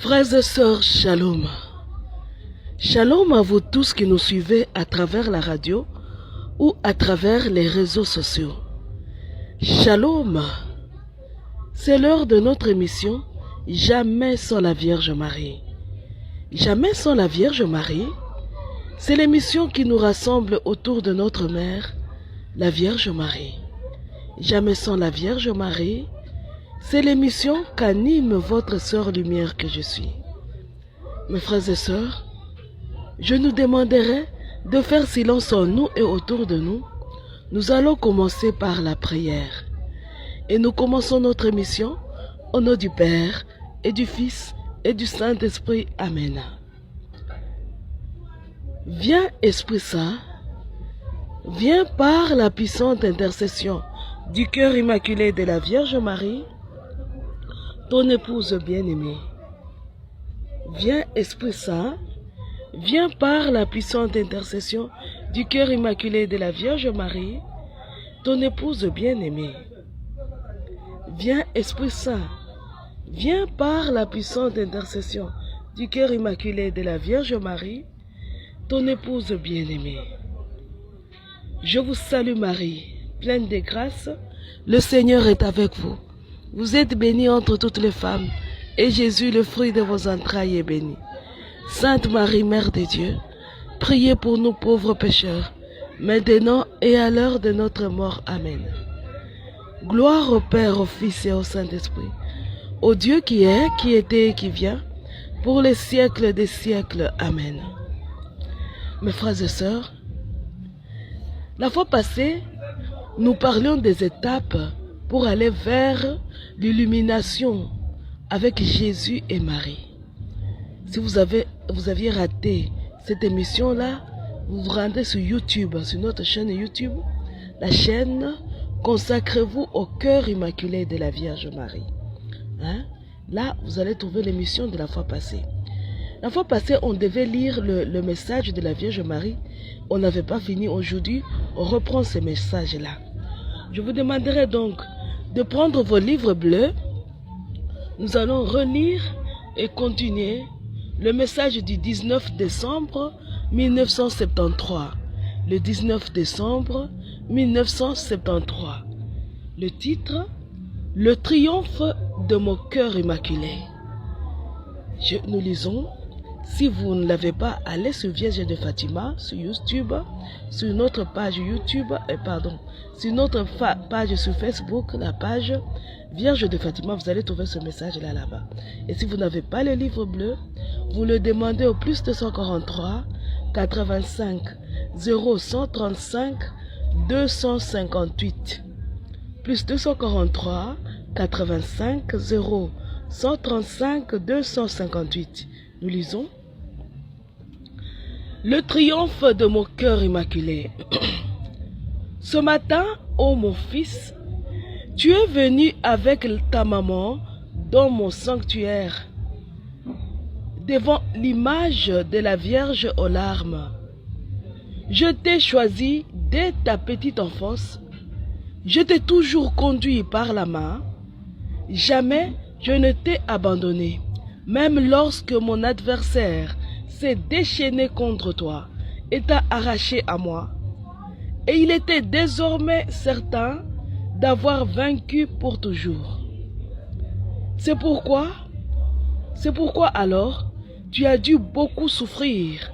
Frères et sœurs, shalom. Shalom à vous tous qui nous suivez à travers la radio ou à travers les réseaux sociaux. Shalom. C'est l'heure de notre émission Jamais sans la Vierge Marie. Jamais sans la Vierge Marie, c'est l'émission qui nous rassemble autour de notre mère, la Vierge Marie. Jamais sans la Vierge Marie, c'est l'émission qu'anime votre sœur lumière que je suis. Mes frères et sœurs, je nous demanderai de faire silence en nous et autour de nous. Nous allons commencer par la prière. Et nous commençons notre émission au nom du Père et du Fils et du Saint-Esprit. Amen. Viens Esprit Saint, viens par la puissante intercession du cœur immaculé de la Vierge Marie, ton épouse bien-aimée. Viens Esprit Saint, viens par la puissante intercession du cœur immaculé de la Vierge Marie, ton épouse bien-aimée. Viens Esprit Saint, viens par la puissante intercession du cœur immaculé de la Vierge Marie, ton épouse bien-aimée. Je vous salue Marie, pleine de grâce, le Seigneur est avec vous. Vous êtes bénie entre toutes les femmes, et Jésus, le fruit de vos entrailles, est béni. Sainte Marie, Mère de Dieu, priez pour nous pauvres pécheurs, maintenant et à l'heure de notre mort. Amen. Gloire au Père, au Fils et au Saint-Esprit, au Dieu qui est, qui était et qui vient, pour les siècles des siècles. Amen. Mes frères et sœurs, la fois passée, nous parlions des étapes pour aller vers l'illumination avec Jésus et Marie. Si vous aviez raté cette émission-là, vous vous rendez sur YouTube, sur notre chaîne YouTube, la chaîne Consacrez-vous au cœur immaculé de la Vierge Marie. Là, vous allez trouver l'émission de la fois passée. La fois passée, on devait lire le message de la Vierge Marie. On n'avait pas fini aujourd'hui. On reprend ce message-là. Je vous demanderai donc de prendre vos livres bleus. Nous allons relire et continuer le message du 19 décembre 1973. Le 19 décembre 1973. Le titre, Le triomphe de mon cœur immaculé. Nous lisons. Si vous ne l'avez pas, allez sur Vierge de Fatima, sur YouTube, sur notre page YouTube, sur notre page sur Facebook, la page Vierge de Fatima, vous allez trouver ce message-là là-bas. Et si vous n'avez pas le livre bleu, vous le demandez au plus 243 85 0135 258. Plus 243 85 0135 258. Nous lisons. Le triomphe de mon cœur immaculé. Ce matin, ô mon fils, tu es venu avec ta maman dans mon sanctuaire, devant l'image de la Vierge aux larmes. Je t'ai choisi dès ta petite enfance. Je t'ai toujours conduit par la main. Jamais je ne t'ai abandonné, même lorsque mon adversaire s'est déchaîné contre toi et t'a arraché à moi. Et il était désormais certain d'avoir vaincu pour toujours. C'est pourquoi alors, tu as dû beaucoup souffrir.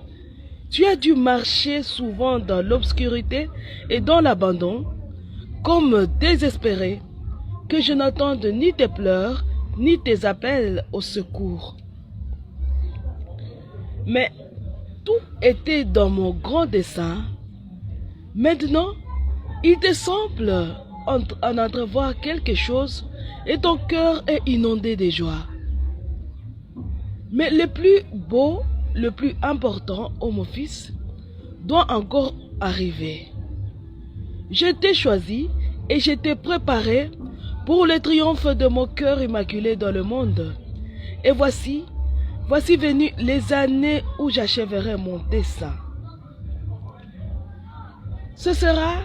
Tu as dû marcher souvent dans l'obscurité et dans l'abandon, comme désespéré, que je n'entende ni tes pleurs, ni tes appels au secours. Mais tout était dans mon grand dessein. Maintenant, il te semble en entrevoir quelque chose et ton cœur est inondé de joie. Mais le plus beau, le plus important, ô mon fils, doit encore arriver. Je t'ai choisi et je t'ai préparé pour le triomphe de mon cœur immaculé dans le monde. Et voici venues les années où j'achèverai mon dessein. Ce sera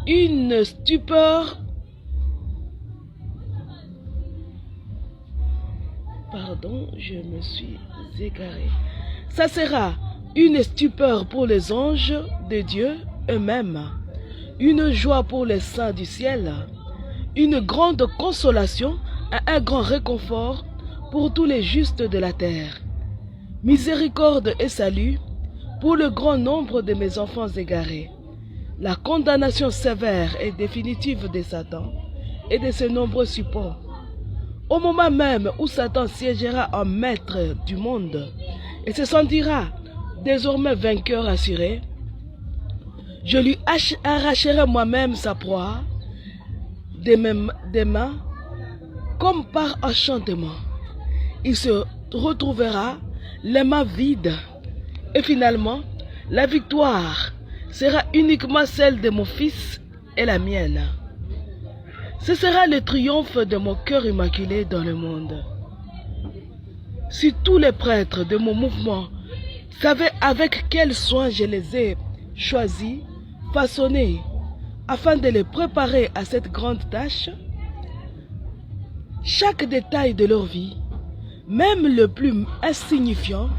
une stupeur Pardon, je me suis égaré. Ça sera une stupeur pour les anges de Dieu eux-mêmes, une joie pour les saints du ciel, une grande consolation et un grand réconfort pour tous les justes de la terre. Miséricorde et salut pour le grand nombre de mes enfants égarés. La condamnation sévère et définitive de Satan et de ses nombreux supports. Au moment même où Satan siégera en maître du monde et se sentira désormais vainqueur assuré, je lui arracherai moi-même sa proie des mains comme par enchantement. Il se retrouvera les mains vides et finalement la victoire sera uniquement celle de mon fils et la mienne. Ce sera le triomphe de mon cœur immaculé dans le monde. Si tous les prêtres de mon mouvement savaient avec quel soin je les ai choisis, façonnés, afin de les préparer à cette grande tâche, chaque détail de leur vie, même le plus insignifiant,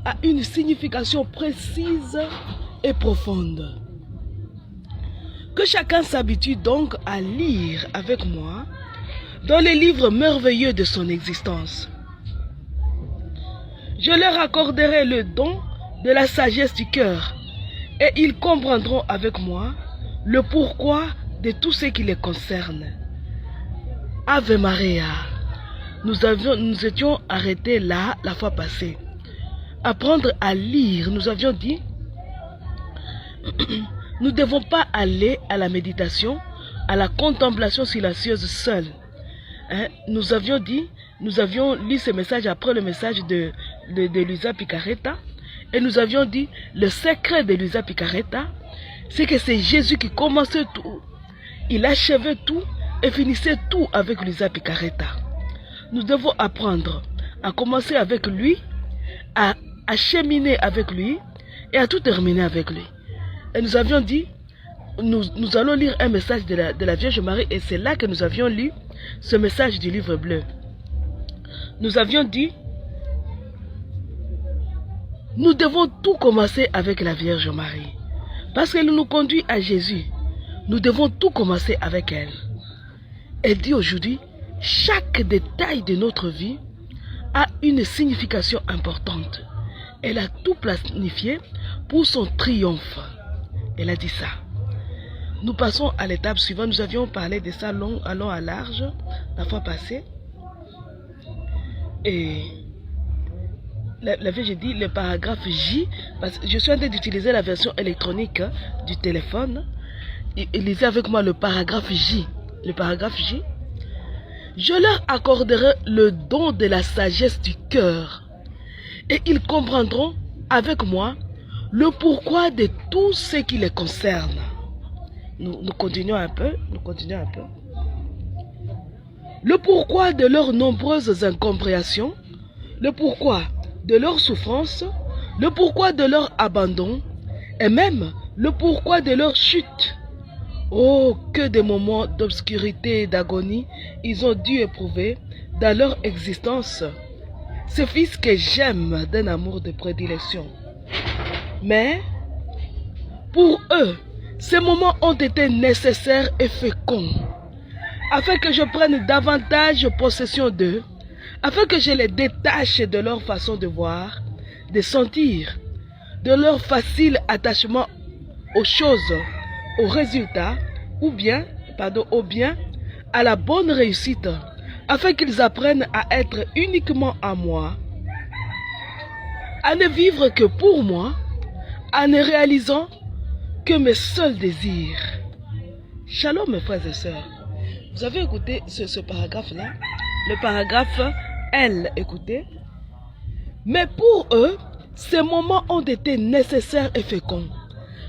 a une signification précise et profonde. Que chacun s'habitue donc à lire avec moi dans les livres merveilleux de son existence. Je leur accorderai le don de la sagesse du cœur et ils comprendront avec moi le pourquoi de tout ce qui les concerne. Ave Maria. Nous étions arrêtés là la fois passée. Apprendre à lire, nous avions dit, nous ne devons pas aller à la méditation, à la contemplation silencieuse seule. Nous avions lu ce message après le message de Luisa Picaretta, et nous avions dit, le secret de Luisa Picaretta, c'est que c'est Jésus qui commençait tout, il achevait tout et finissait tout avec Luisa Picaretta. Nous devons apprendre à commencer avec lui, à cheminer avec lui et à tout terminer avec lui. Et nous avions dit, nous allons lire un message de la Vierge Marie et c'est là que nous avions lu ce message du livre bleu. Nous avions dit, nous devons tout commencer avec la Vierge Marie. Parce qu'elle nous conduit à Jésus. Nous devons tout commencer avec elle. Elle dit aujourd'hui, chaque détail de notre vie a une signification importante. Elle a tout planifié pour son triomphe. Elle a dit ça. Nous passons à l'étape suivante. Nous avions parlé de ça long à large la fois passée. Et la Vierge dit le paragraphe J, parce que je suis en train d'utiliser la version électronique du téléphone. Lisez avec moi le paragraphe J. Le paragraphe J. Je leur accorderai le don de la sagesse du cœur. Et ils comprendront avec moi le pourquoi de tout ce qui les concerne. Nous continuons un peu. Le pourquoi de leurs nombreuses incompréhensions, le pourquoi de leurs souffrances, le pourquoi de leur abandon, et même le pourquoi de leur chute. Oh, que de moments d'obscurité et d'agonie ils ont dû éprouver dans leur existence. Ce fils que j'aime d'un amour de prédilection. Mais, pour eux, ces moments ont été nécessaires et féconds, afin que je prenne davantage possession d'eux, afin que je les détache de leur façon de voir, de sentir, de leur facile attachement aux choses, aux résultats, au bien, à la bonne réussite, afin qu'ils apprennent à être uniquement à moi, à ne vivre que pour moi, en ne réalisant que mes seuls désirs. Shalom mes frères et sœurs. Vous avez écouté ce paragraphe-là, le paragraphe L, écoutez. Mais pour eux, ces moments ont été nécessaires et féconds,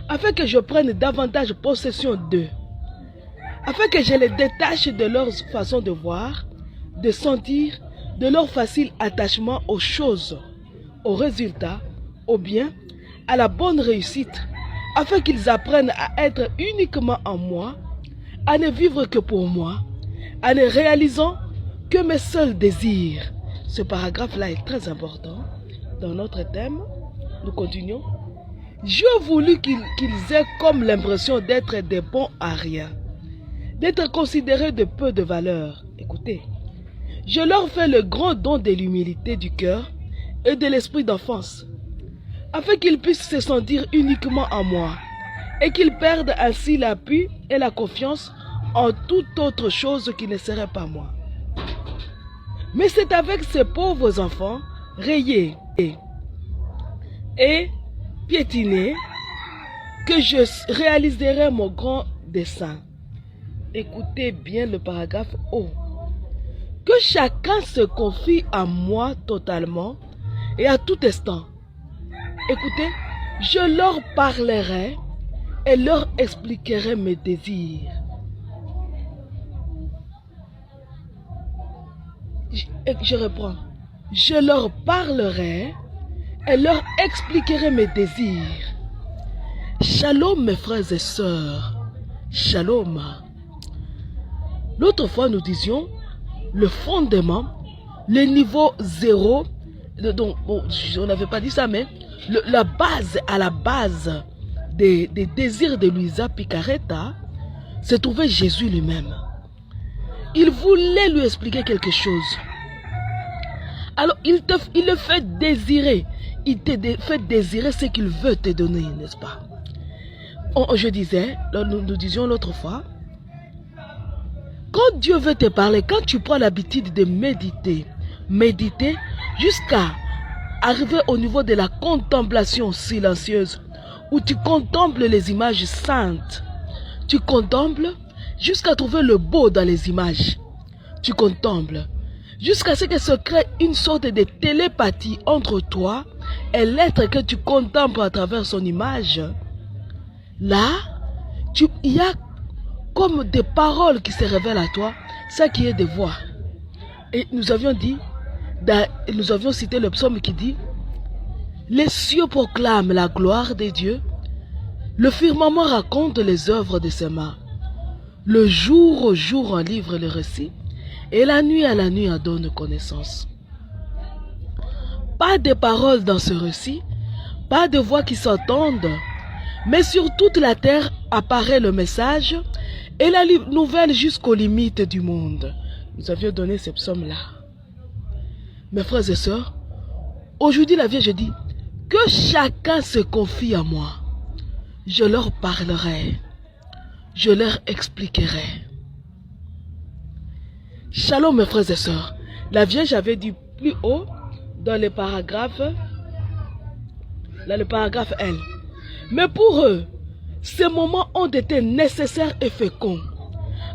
afin que je prenne davantage possession d'eux, afin que je les détache de leur façon de voir, de sentir, de leur facile attachement aux choses, aux résultats, au bien, à la bonne réussite, afin qu'ils apprennent à être uniquement en moi, à ne vivre que pour moi, en ne réalisant que mes seuls désirs, ce paragraphe-là est très important dans notre thème. Nous continuons. J'ai voulu qu'ils aient comme l'impression d'être des bons à rien, d'être considérés de peu de valeur. Écoutez, je leur fais le grand don de l'humilité du cœur et de l'esprit d'enfance, afin qu'ils puissent se sentir uniquement en moi et qu'ils perdent ainsi l'appui et la confiance en toute autre chose qui ne serait pas moi. Mais c'est avec ces pauvres enfants rayés et piétinés que je réaliserai mon grand dessein. Écoutez bien le paragraphe O. Que chacun se confie à moi totalement et à tout instant. Écoutez, je leur parlerai et leur expliquerai mes désirs. Je reprends. Je leur parlerai et leur expliquerai mes désirs. Shalom mes frères et sœurs. Shalom. L'autre fois nous disions le fondement, le niveau 0. Donc, bon, on n'avait pas dit ça, mais la base, à la base des désirs de Luisa Picaretta, se trouvait Jésus lui-même. Il voulait lui expliquer quelque chose. Alors, il le fait désirer. Il te fait désirer ce qu'il veut te donner, n'est-ce pas? Je disais, nous disions l'autre fois, quand Dieu veut te parler, quand tu prends l'habitude de méditer jusqu'à arriver au niveau de la contemplation silencieuse, où tu contemples les images saintes, tu contemples jusqu'à trouver le beau dans les images. Tu contemples jusqu'à ce que se crée une sorte de télépathie entre toi et l'être que tu contemples à travers son image. Là, il y a comme des paroles qui se révèlent à toi, ça qui est des voix. Et nous avions cité le psaume qui dit: les cieux proclament la gloire de Dieu, le firmament raconte les œuvres de ses mains. Le jour au jour en livre le récit, et la nuit à la nuit en donne connaissance. Pas de paroles dans ce récit, pas de voix qui s'entendent, mais sur toute la terre apparaît le message et la nouvelle jusqu'aux limites du monde. Nous avions donné ce psaume-là. Mes frères et sœurs, aujourd'hui la Vierge dit que chacun se confie à moi. Je leur parlerai, je leur expliquerai. Shalom mes frères et sœurs. La Vierge avait dit plus haut dans le paragraphe L. Mais pour eux, ces moments ont été nécessaires et féconds,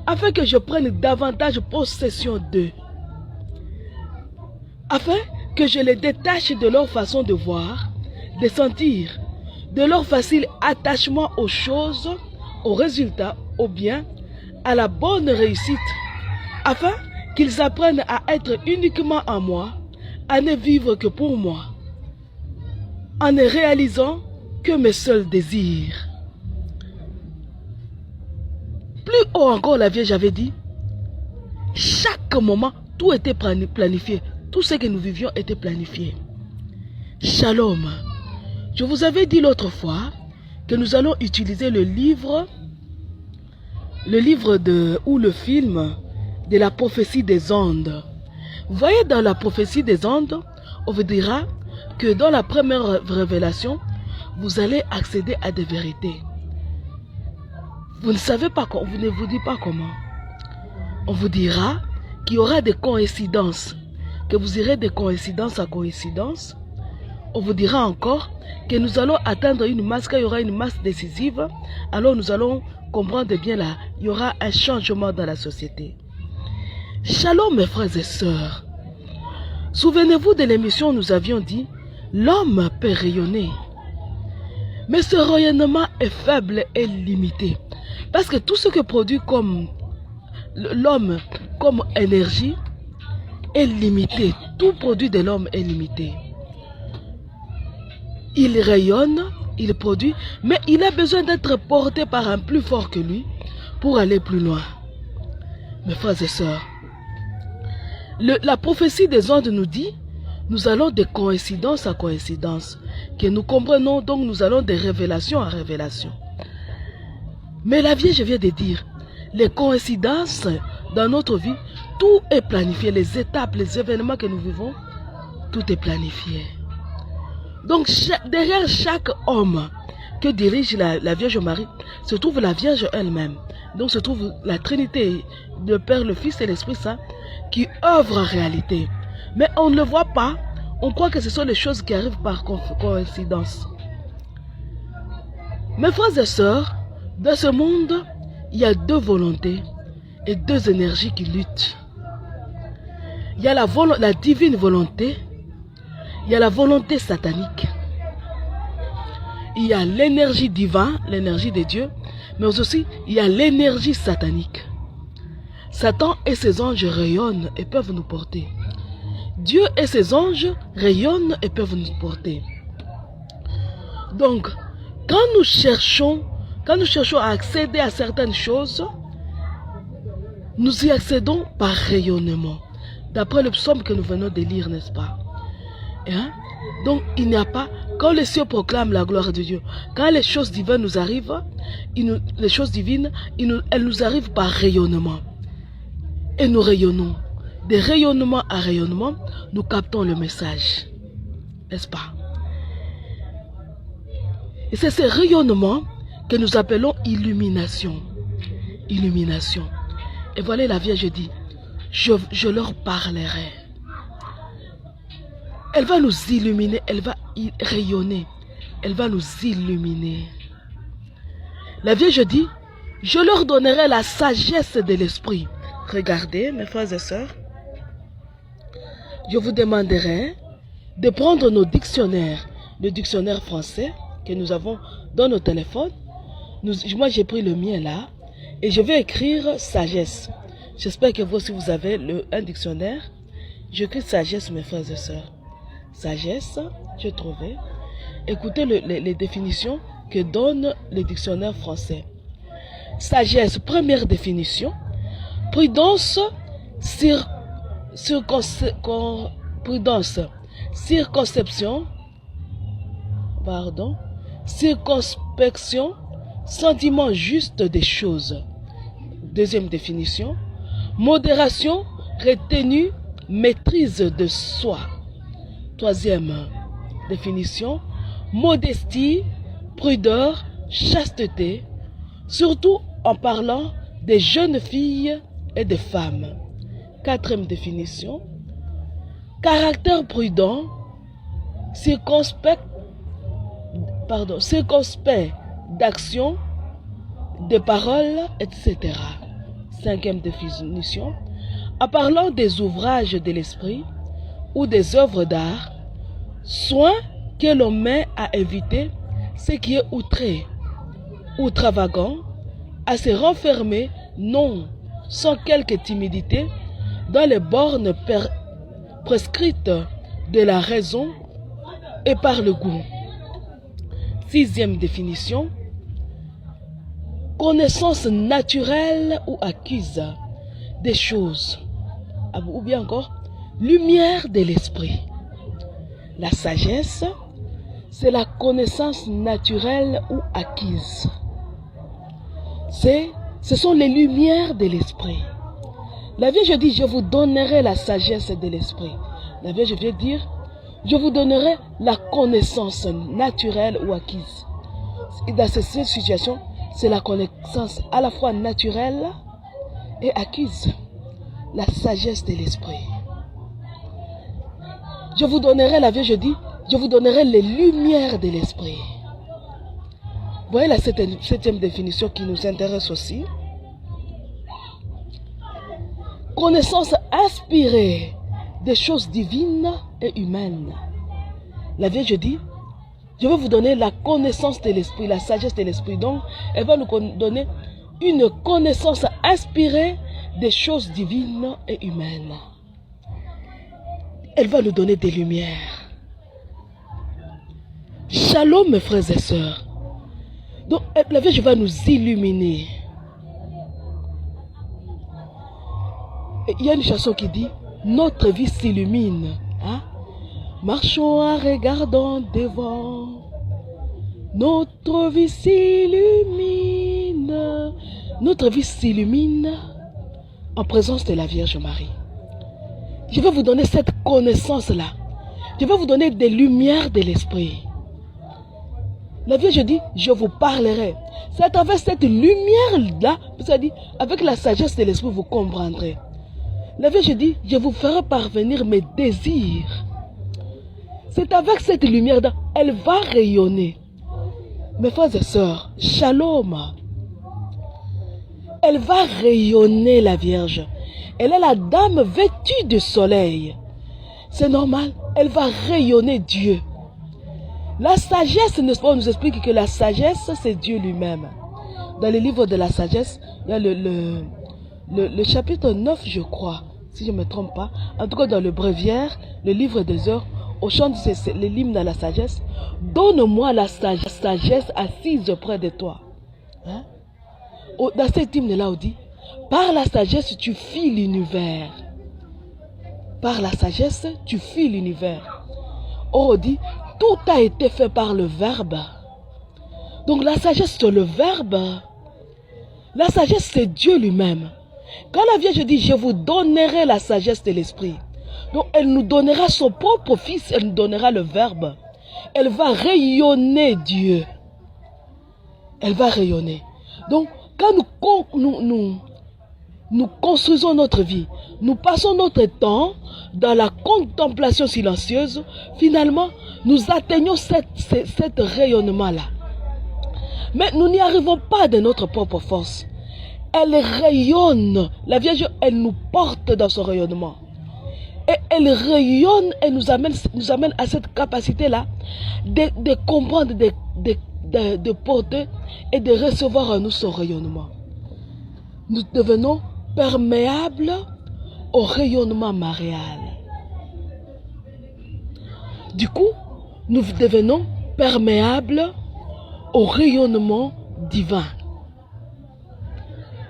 afin que je prenne davantage possession d'eux, afin que je les détache de leur façon de voir, de sentir, de leur facile attachement aux choses, aux résultats, au bien, à la bonne réussite, afin qu'ils apprennent à être uniquement en moi, à ne vivre que pour moi, en ne réalisant que mes seuls désirs. Plus haut encore, la Vierge avait dit, chaque moment, tout était planifié. Tout ce que nous vivions était planifié. Shalom. Je vous avais dit l'autre fois que nous allons utiliser le livre ou le film de la prophétie des ondes. Vous voyez, dans la prophétie des ondes, on vous dira que dans la première révélation, vous allez accéder à des vérités. Vous ne savez pas, on ne vous dit pas comment. On vous dira qu'il y aura des coïncidences, que vous irez de coïncidence à coïncidence. On vous dira encore que nous allons atteindre une masse, qu'il y aura une masse décisive. Alors nous allons comprendre bien là, il y aura un changement dans la société. Shalom mes frères et sœurs. Souvenez-vous de l'émission où nous avions dit, l'homme peut rayonner. Mais ce rayonnement est faible et limité. Parce que tout ce que produit comme l'homme comme énergie est limité. Tout produit de l'homme est limité. Il rayonne, il produit, mais il a besoin d'être porté par un plus fort que lui pour aller plus loin. Mes frères et sœurs, La prophétie des ondes nous dit, nous allons de coïncidence à coïncidence, que nous comprenons, donc nous allons de révélation à révélation. Mais la Vierge vient de dire, les coïncidences dans notre vie, tout est planifié, les étapes, les événements que nous vivons, tout est planifié. Donc derrière chaque homme que dirige la Vierge Marie, se trouve la Vierge elle-même. Donc se trouve la Trinité, le Père, le Fils et l'Esprit Saint, qui œuvrent en réalité. Mais on ne le voit pas, on croit que ce sont les choses qui arrivent par coïncidence. Mes frères et sœurs, dans ce monde, il y a deux volontés et deux énergies qui luttent. Il y a la divine volonté, il y a la volonté satanique. Il y a l'énergie divine, l'énergie de Dieu, mais aussi il y a l'énergie satanique. Satan et ses anges rayonnent et peuvent nous porter. Dieu et ses anges rayonnent et peuvent nous porter. Donc, quand nous cherchons à accéder à certaines choses, nous y accédons par rayonnement. D'après le psaume que nous venons de lire, n'est-ce pas? Hein? Donc, il n'y a pas... Quand les cieux proclament la gloire de Dieu, quand les choses divines nous arrivent, les choses divines, elles nous arrivent par rayonnement. Et nous rayonnons. De rayonnement à rayonnement, nous captons le message. N'est-ce pas? Et c'est ce rayonnement que nous appelons illumination. Illumination. Et voilà la Vierge dit, je leur parlerai. Elle va nous illuminer, elle va rayonner, elle va nous illuminer. La Vierge dit, je leur donnerai la sagesse de l'esprit. Regardez, mes frères et sœurs, je vous demanderai de prendre nos dictionnaires, le dictionnaire français que nous avons dans nos téléphones. Moi, j'ai pris le mien là et je vais écrire sagesse. J'espère que vous aussi vous avez un dictionnaire. J'écris sagesse, mes frères et sœurs. Sagesse, j'ai trouvé. Écoutez les définitions que donne le dictionnaire français. Sagesse, première définition. Prudence, circonspection, sentiment juste des choses. Deuxième définition. Modération, retenue, maîtrise de soi. Troisième définition. Modestie, prudeur, chasteté, surtout en parlant des jeunes filles et des femmes. Quatrième définition. Caractère prudent, circonspect d'action, de parole, etc. Cinquième définition. En parlant des ouvrages de l'esprit ou des œuvres d'art, soin que l'on met à éviter ce qui est outré, outravagant, à se renfermer, non sans quelque timidité, dans les bornes prescrites de la raison et par le goût. Sixième définition. Connaissance naturelle ou acquise des choses, ou bien encore, lumière de l'esprit. La sagesse, c'est la connaissance naturelle ou acquise. Ce sont les lumières de l'esprit. La Vierge dit, je vous donnerai la sagesse de l'esprit. La Vierge vient dire, je vous donnerai la connaissance naturelle ou acquise. Et dans cette situation, c'est la connaissance à la fois naturelle et acquise. La sagesse de l'esprit. Je vous donnerai, la Vierge dit, je vous donnerai les lumières de l'esprit. Vous voyez la septième définition qui nous intéresse aussi. Connaissance inspirée des choses divines et humaines. La Vierge dit, je vais vous donner la connaissance de l'esprit, la sagesse de l'esprit. Donc, elle va nous donner une connaissance inspirée des choses divines et humaines. Elle va nous donner des lumières. Shalom, mes frères et sœurs. Donc, la Vierge va nous illuminer. Et il y a une chanson qui dit, notre vie s'illumine. Hein? Marchons en regardant devant. Notre vie s'illumine. Notre vie s'illumine en présence de la Vierge Marie. Je vais vous donner cette connaissance-là. Je vais vous donner des lumières de l'esprit. La Vierge dit, je vous parlerai. C'est à travers cette lumière-là, ça dit, avec la sagesse de l'esprit, vous comprendrez. La Vierge dit, je vous ferai parvenir mes désirs. C'est avec cette lumière-là, elle va rayonner. Mes frères et sœurs, shalom. Elle va rayonner, la Vierge. Elle est la dame vêtue de soleil. C'est normal, elle va rayonner Dieu. La sagesse, n'est-ce pas, on nous explique que la sagesse, c'est Dieu lui-même. Dans le livre de la sagesse, il y a le chapitre 9, je crois, si je ne me trompe pas. En tout cas, dans le bréviaire, le livre des heures, au chant de l'hymne à la sagesse. Donne-moi la sagesse assise près de toi. Hein? Dans cet hymne-là, on dit, par la sagesse, tu fis l'univers. Par la sagesse, tu fis l'univers. On dit, tout a été fait par le Verbe. Donc la sagesse, c'est le Verbe. La sagesse, c'est Dieu lui-même. Quand la Vierge dit, je vous donnerai la sagesse de l'Esprit. Donc elle nous donnera son propre Fils, elle nous donnera le Verbe. Elle va rayonner Dieu. Elle va rayonner. Donc quand nous construisons notre vie, nous passons notre temps dans la contemplation silencieuse, finalement, nous atteignons cet rayonnement-là. Mais nous n'y arrivons pas de notre propre force. Elle rayonne. La Vierge, elle nous porte dans son rayonnement. Et elle rayonne et nous amène à cette capacité-là de comprendre, de porter et de recevoir en nous son rayonnement. Nous devenons perméables au rayonnement marial. Du coup, nous devenons perméables au rayonnement divin.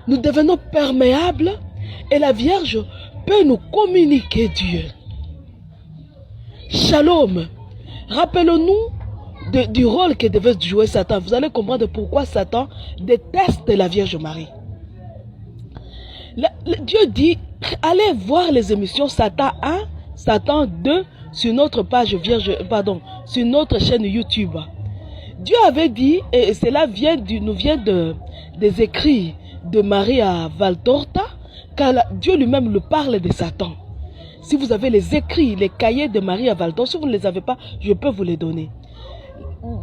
Nous devenons perméables et la Vierge peut nous communiquer Dieu. Shalom. Rappelons-nous du rôle que devait jouer Satan. Vous allez comprendre pourquoi Satan déteste la Vierge Marie. Dieu dit, allez voir les émissions Satan 1, Satan 2 sur notre page sur notre chaîne YouTube. Dieu avait dit, et cela nous vient des écrits de Maria Valtorta, car Dieu lui-même le parle de Satan. Si vous avez les écrits, les cahiers de Maria Valtorta, si vous ne les avez pas, je peux vous les donner.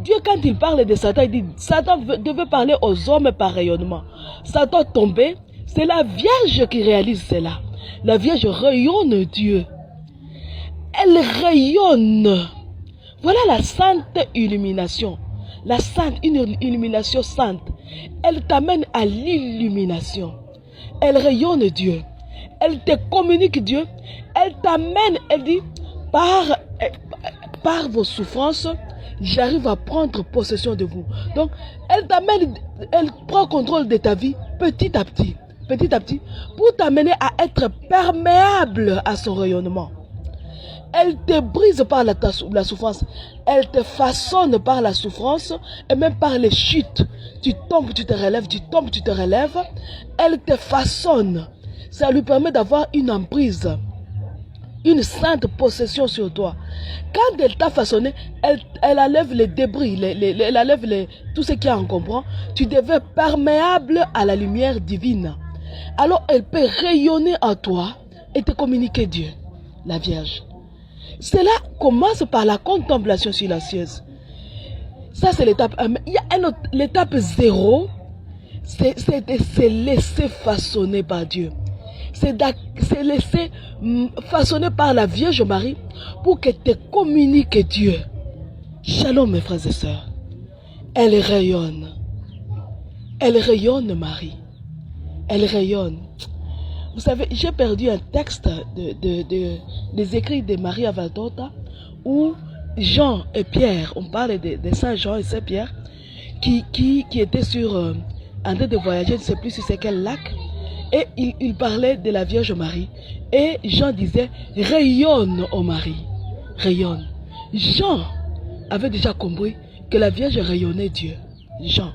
Dieu, quand il parle de Satan, il dit, Satan devait parler aux hommes par rayonnement. Satan tombé, c'est la Vierge qui réalise cela. La Vierge rayonne Dieu. Elle rayonne. Voilà la sainte illumination. Une illumination sainte. Elle t'amène à l'illumination. Elle rayonne Dieu. Elle te communique Dieu. Elle t'amène, elle dit, par vos souffrances, j'arrive à prendre possession de vous. Donc, elle t'amène, elle prend contrôle de ta vie petit à petit, pour t'amener à être perméable à son rayonnement. Elle te brise par la souffrance. Elle te façonne par la souffrance et même par les chutes. Tu tombes, tu te relèves, tu tombes, tu te relèves. Elle te façonne. Ça lui permet d'avoir une emprise, une sainte possession sur toi. Quand elle t'a façonné, elle enlève les débris, elle enlève tout ce qui est encombrant. Tu deviens perméable à la lumière divine. Alors elle peut rayonner en toi et te communiquer Dieu, la Vierge. Cela commence par la contemplation silencieuse. Ça, c'est l'étape 1. Il y a l'étape 0, c'est de se laisser façonner par Dieu. C'est de se laisser façonner par la Vierge Marie pour qu'elle te communique Dieu. Shalom, mes frères et sœurs. Elle rayonne. Elle rayonne, Marie. Elle rayonne. Vous savez, j'ai perdu un texte des écrits de Maria Valtorta où Jean et Pierre, on parle de Saint Jean et Saint Pierre, qui étaient en train de voyager, je ne sais plus si c'est quel lac. Et il parlait de la Vierge Marie. Et Jean disait, rayonne, ô Marie, rayonne. Jean avait déjà compris que la Vierge rayonnait Dieu. Jean,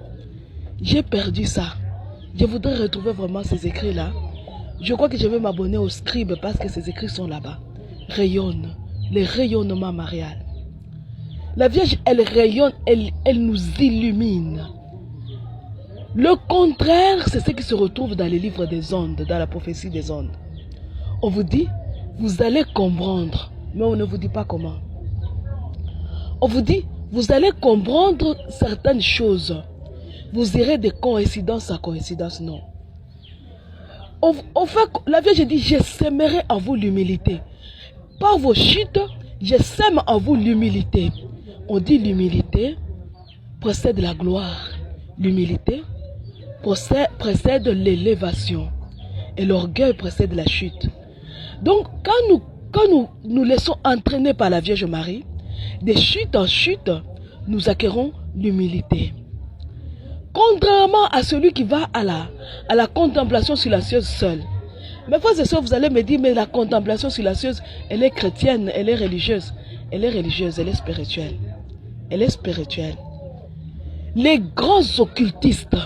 j'ai perdu ça. Je voudrais retrouver vraiment ces écrits-là. Je crois que je vais m'abonner au scribe parce que ces écrits sont là-bas. Rayonne, le rayonnement marial. La Vierge, elle rayonne, elle nous illumine. Le contraire, c'est ce qui se retrouve dans les livres des ondes, dans la prophétie des ondes. On vous dit, vous allez comprendre, mais on ne vous dit pas comment. On vous dit, vous allez comprendre certaines choses. Vous irez de coïncidence à coïncidence, non. Au fait, la Vierge dit, je sèmerai en vous l'humilité. Par vos chutes, je sème en vous l'humilité. On dit l'humilité précède la gloire. L'humilité précède l'élévation. Et l'orgueil précède la chute. Donc, quand nous laissons entraîner par la Vierge Marie, de chute en chute, nous acquérons l'humilité. Contrairement à celui qui va à la contemplation silencieuse seule. Mes frères et sœurs, vous allez me dire, mais la contemplation silencieuse, elle est chrétienne, elle est religieuse. Elle est religieuse, elle est spirituelle. Elle est spirituelle. Les grands occultistes,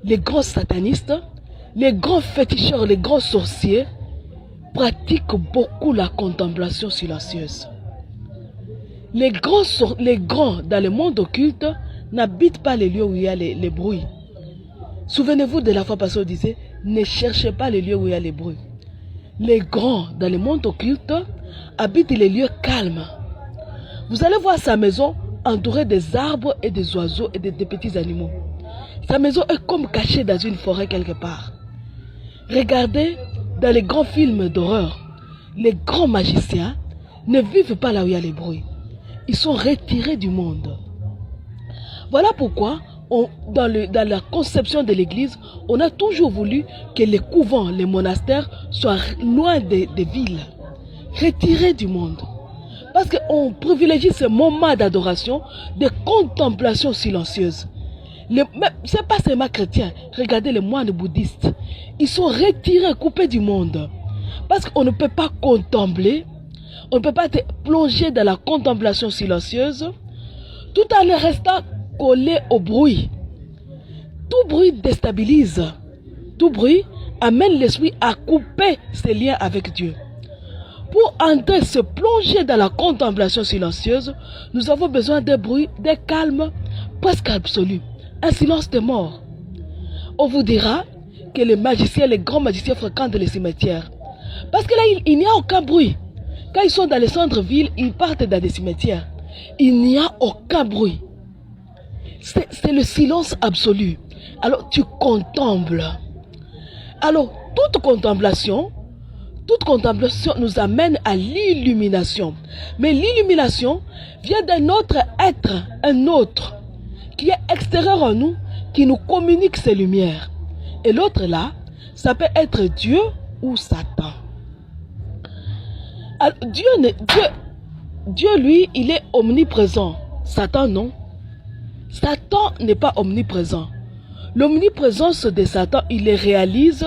les grands satanistes, les grands féticheurs, les grands sorciers pratiquent beaucoup la contemplation silencieuse. Les grands dans le monde occulte n'habitent pas les lieux où il y a les bruits. Souvenez-vous de la fois passée, on disait, ne cherchez pas les lieux où il y a les bruits. Les grands dans le monde occulte habitent les lieux calmes. Vous allez voir sa maison entourée des arbres et des oiseaux et des petits animaux. Sa maison est comme cachée dans une forêt quelque part. Regardez dans les grands films d'horreur, les grands magiciens ne vivent pas là où il y a les bruits. Ils sont retirés du monde. Voilà pourquoi, dans la conception de l'église, on a toujours voulu que les couvents, les monastères soient loin des villes, retirés du monde. Parce qu'on privilégie ce moment d'adoration, de contemplation silencieuse. Ce n'est pas seulement chrétien. Regardez les moines bouddhistes. Ils sont retirés, coupés du monde. Parce qu'on ne peut pas contempler, on ne peut pas être plongé dans la contemplation silencieuse, tout en restant collé au bruit. Tout bruit déstabilise. Tout bruit amène l'esprit à couper ses liens avec Dieu. Pour entrer, se plonger dans la contemplation silencieuse, nous avons besoin d'un bruit, d'un calme presque absolu. Un silence de mort. On vous dira que les magiciens, les grands magiciens fréquentent les cimetières. Parce que là, il n'y a aucun bruit. Quand ils sont dans les centres-villes, ils partent dans des cimetières. Il n'y a aucun bruit. C'est le silence absolu. Alors tu contemples. Alors toute contemplation nous amène à l'illumination. Mais l'illumination vient d'un autre être, un autre, qui est extérieur en nous, qui nous communique ses lumières. Et l'autre là, ça peut être Dieu ou Satan. Alors, Dieu, lui, il est omniprésent. Satan, non. Satan n'est pas omniprésent. L'omniprésence de Satan, il les réalise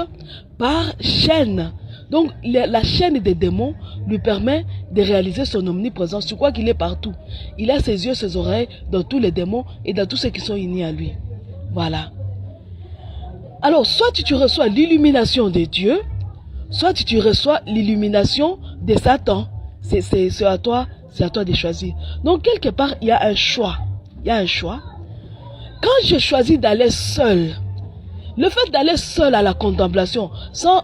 par chaîne. Donc, la chaîne des démons lui permet de réaliser son omniprésence. Tu crois qu'il est partout. Il a ses yeux, ses oreilles dans tous les démons et dans tous ceux qui sont unis à lui. Voilà. Alors, soit tu reçois l'illumination de Dieu, soit tu reçois l'illumination de Satan. C'est à toi de choisir. Donc, quelque part, il y a un choix. Il y a un choix. Quand je choisis d'aller seul, le fait d'aller seul à la contemplation, sans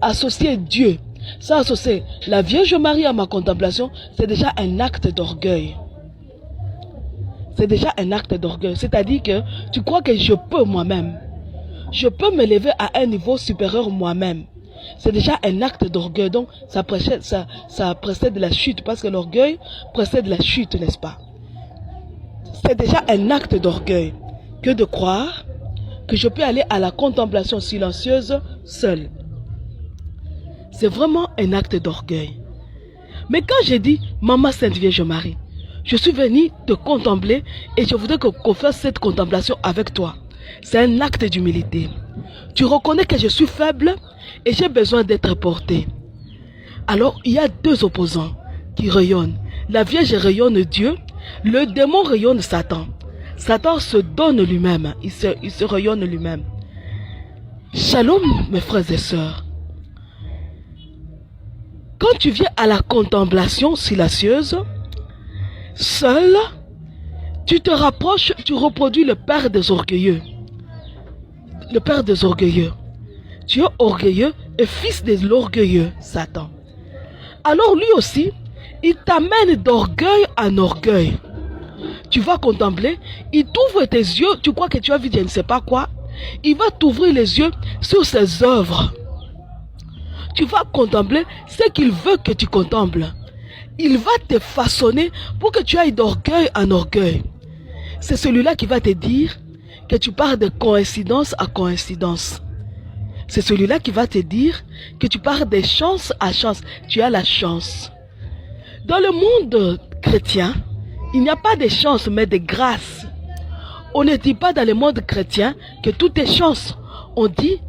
associer Dieu, sans associer la Vierge Marie à ma contemplation, c'est déjà un acte d'orgueil. C'est déjà un acte d'orgueil. C'est-à-dire que tu crois que je peux moi-même. Je peux me lever à un niveau supérieur moi-même. C'est déjà un acte d'orgueil. Donc ça précède la chute. Parce que l'orgueil précède la chute, n'est-ce pas? C'est déjà un acte d'orgueil que de croire que je peux aller à la contemplation silencieuse seul. C'est vraiment un acte d'orgueil. Mais quand j'ai dit, Maman Sainte Vierge Marie, je suis venue te contempler et je voudrais qu'on fasse cette contemplation avec toi. C'est un acte d'humilité. Tu reconnais que je suis faible et j'ai besoin d'être porté. Alors, il y a deux opposants qui rayonnent. La Vierge rayonne Dieu, le démon rayonne Satan. Satan se donne lui-même, il se rayonne lui-même. Shalom, mes frères et sœurs. Quand tu viens à la contemplation silencieuse, seul, tu te rapproches, tu reproduis le père des orgueilleux. Le père des orgueilleux. Tu es orgueilleux et fils de l'orgueilleux, Satan. Alors lui aussi, il t'amène d'orgueil en orgueil. Tu vas contempler, il t'ouvre tes yeux, tu crois que tu as vu je ne sais pas quoi. Il va t'ouvrir les yeux sur ses œuvres. Tu vas contempler ce qu'il veut que tu contemples. Il va te façonner pour que tu ailles d'orgueil en orgueil. C'est celui-là qui va te dire que tu pars de coïncidence à coïncidence. C'est celui-là qui va te dire que tu pars de chance à chance. Tu as la chance. Dans le monde chrétien, il n'y a pas de chance mais de grâce. On ne dit pas dans le monde chrétien que tout est chance. On dit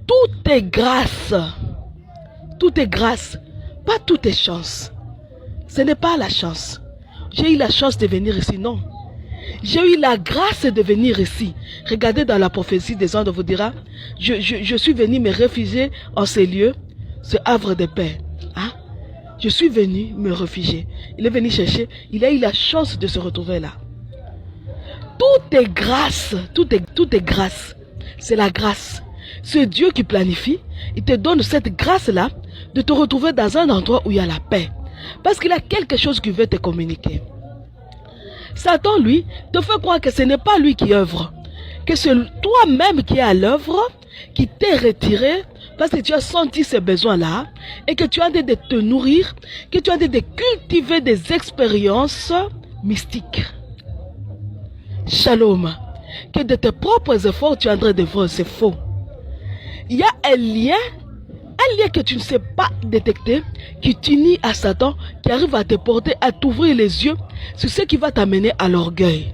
tout est grâce. Tout est grâce. Pas tout est chance. Ce n'est pas la chance. J'ai eu la chance de venir ici, non. J'ai eu la grâce de venir ici. Regardez dans la prophétie des anges, on vous dira, je suis venu me réfugier en ces lieux, ce havre de paix. Hein? Je suis venu me réfugier. Il est venu chercher, il a eu la chance de se retrouver là. Tout est grâce, tout est grâce. C'est la grâce. C'est Dieu qui planifie, il te donne cette grâce-là de te retrouver dans un endroit où il y a la paix. Parce qu'il a quelque chose qu'il veut te communiquer. Satan, lui, te fait croire que ce n'est pas lui qui œuvre, que c'est toi-même qui es à l'œuvre, qui t'est retiré, parce que tu as senti ces besoins-là, et que tu as envie de te nourrir, que tu as envie de cultiver des expériences mystiques. Shalom, que de tes propres efforts tu es en train de voir, c'est faux. Il y a un lien que tu ne sais pas détecter, qui t'unit à Satan, qui arrive à te porter, à t'ouvrir les yeux sur ce qui va t'amener à l'orgueil.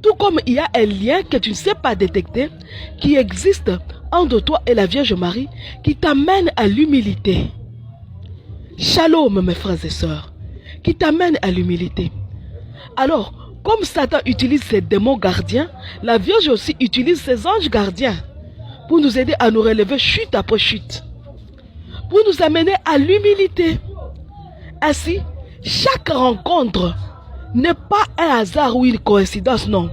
Tout comme il y a un lien que tu ne sais pas détecter, qui existe entre toi et la Vierge Marie, qui t'amène à l'humilité. Shalom, mes frères et sœurs, qui t'amène à l'humilité. Alors, comme Satan utilise ses démons gardiens, la Vierge aussi utilise ses anges gardiens pour nous aider à nous relever chute après chute, pour nous amener à l'humilité. Ainsi, chaque rencontre n'est pas un hasard ou une coïncidence, non.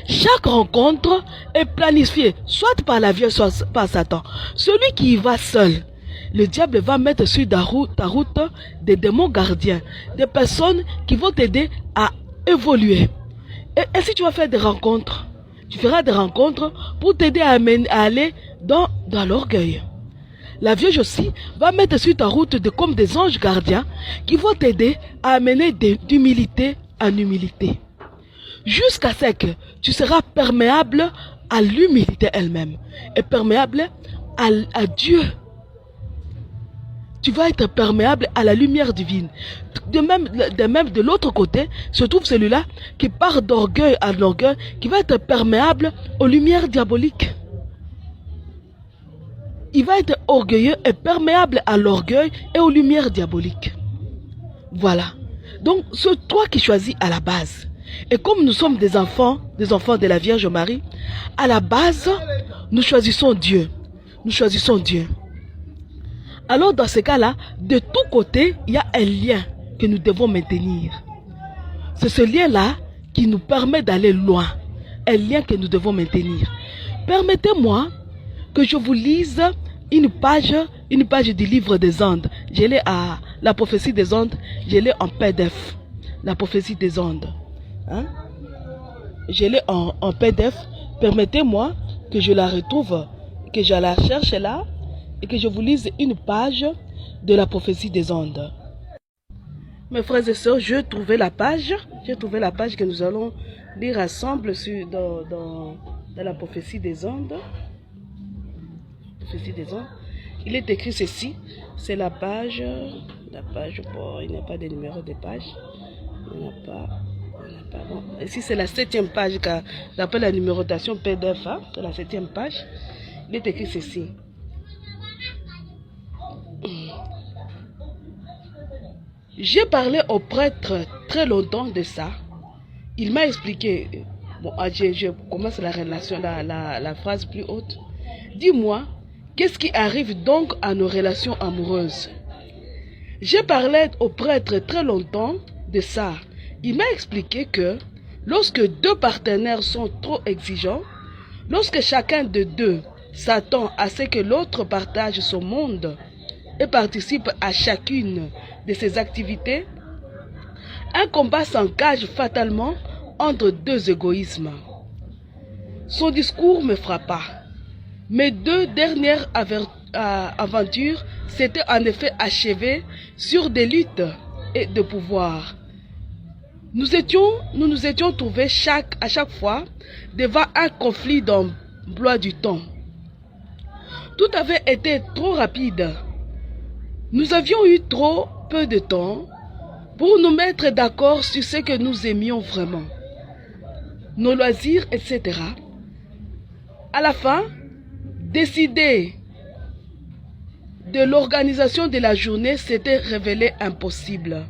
Chaque rencontre est planifiée, soit par la Vierge, soit par Satan. Celui qui y va seul, le diable va mettre sur ta route des démons gardiens, des personnes qui vont t'aider à évoluer. Et ainsi tu vas faire des rencontres. Tu feras des rencontres pour t'aider à aller dans l'orgueil. La Vierge aussi va mettre sur ta route comme des anges gardiens qui vont t'aider à amener d'humilité en humilité. Jusqu'à ce que tu seras perméable à l'humilité elle-même et perméable à Dieu. Tu vas être perméable à la lumière divine. De même de l'autre côté, se trouve celui-là qui part d'orgueil en orgueil, qui va être perméable aux lumières diaboliques. Il va être orgueilleux et perméable à l'orgueil et aux lumières diaboliques. Voilà. Donc, c'est toi qui choisis à la base. Et comme nous sommes des enfants de la Vierge Marie, à la base, nous choisissons Dieu. Nous choisissons Dieu. Alors dans ce cas-là, de tous côtés, il y a un lien que nous devons maintenir. C'est ce lien-là qui nous permet d'aller loin. Un lien que nous devons maintenir. Permettez-moi que je vous lise une page du livre des ondes. Je l'ai à la prophétie des ondes, je l'ai en PDF. La prophétie des ondes. Hein? Je l'ai en PDF. Permettez-moi que je la retrouve, que je la cherche là. Et que je vous lise une page de la prophétie des ondes. Mes frères et sœurs, j'ai trouvé la page que nous allons lire ensemble dans la prophétie des ondes. Prophétie des ondes. Il est écrit ceci, c'est la page, bon, il n'y a pas de numéro de page, il n'y a pas, Pardon. Ici, c'est la 7e page, d'après la numérotation PDF, hein, c'est la 7e page. Il est écrit ceci. J'ai parlé au prêtre très longtemps de ça. Il m'a expliqué. Bon, je commence la relation, la phrase plus haute. Dis-moi, qu'est-ce qui arrive donc à nos relations amoureuses? J'ai parlé au prêtre très longtemps de ça. Il m'a expliqué que lorsque deux partenaires sont trop exigeants, lorsque chacun de deux s'attend à ce que l'autre partage son monde et participe à chacune de ses activités, un combat s'engage fatalement entre deux égoïsmes. Son discours me frappa. Mes deux dernières aventures s'étaient en effet achevées sur des luttes et de pouvoir. Nous nous étions trouvés à chaque fois devant un conflit d'emploi du temps. Tout avait été trop rapide. Nous avions eu trop peu de temps pour nous mettre d'accord sur ce que nous aimions vraiment, nos loisirs, etc. À la fin, décider de l'organisation de la journée s'était révélé impossible.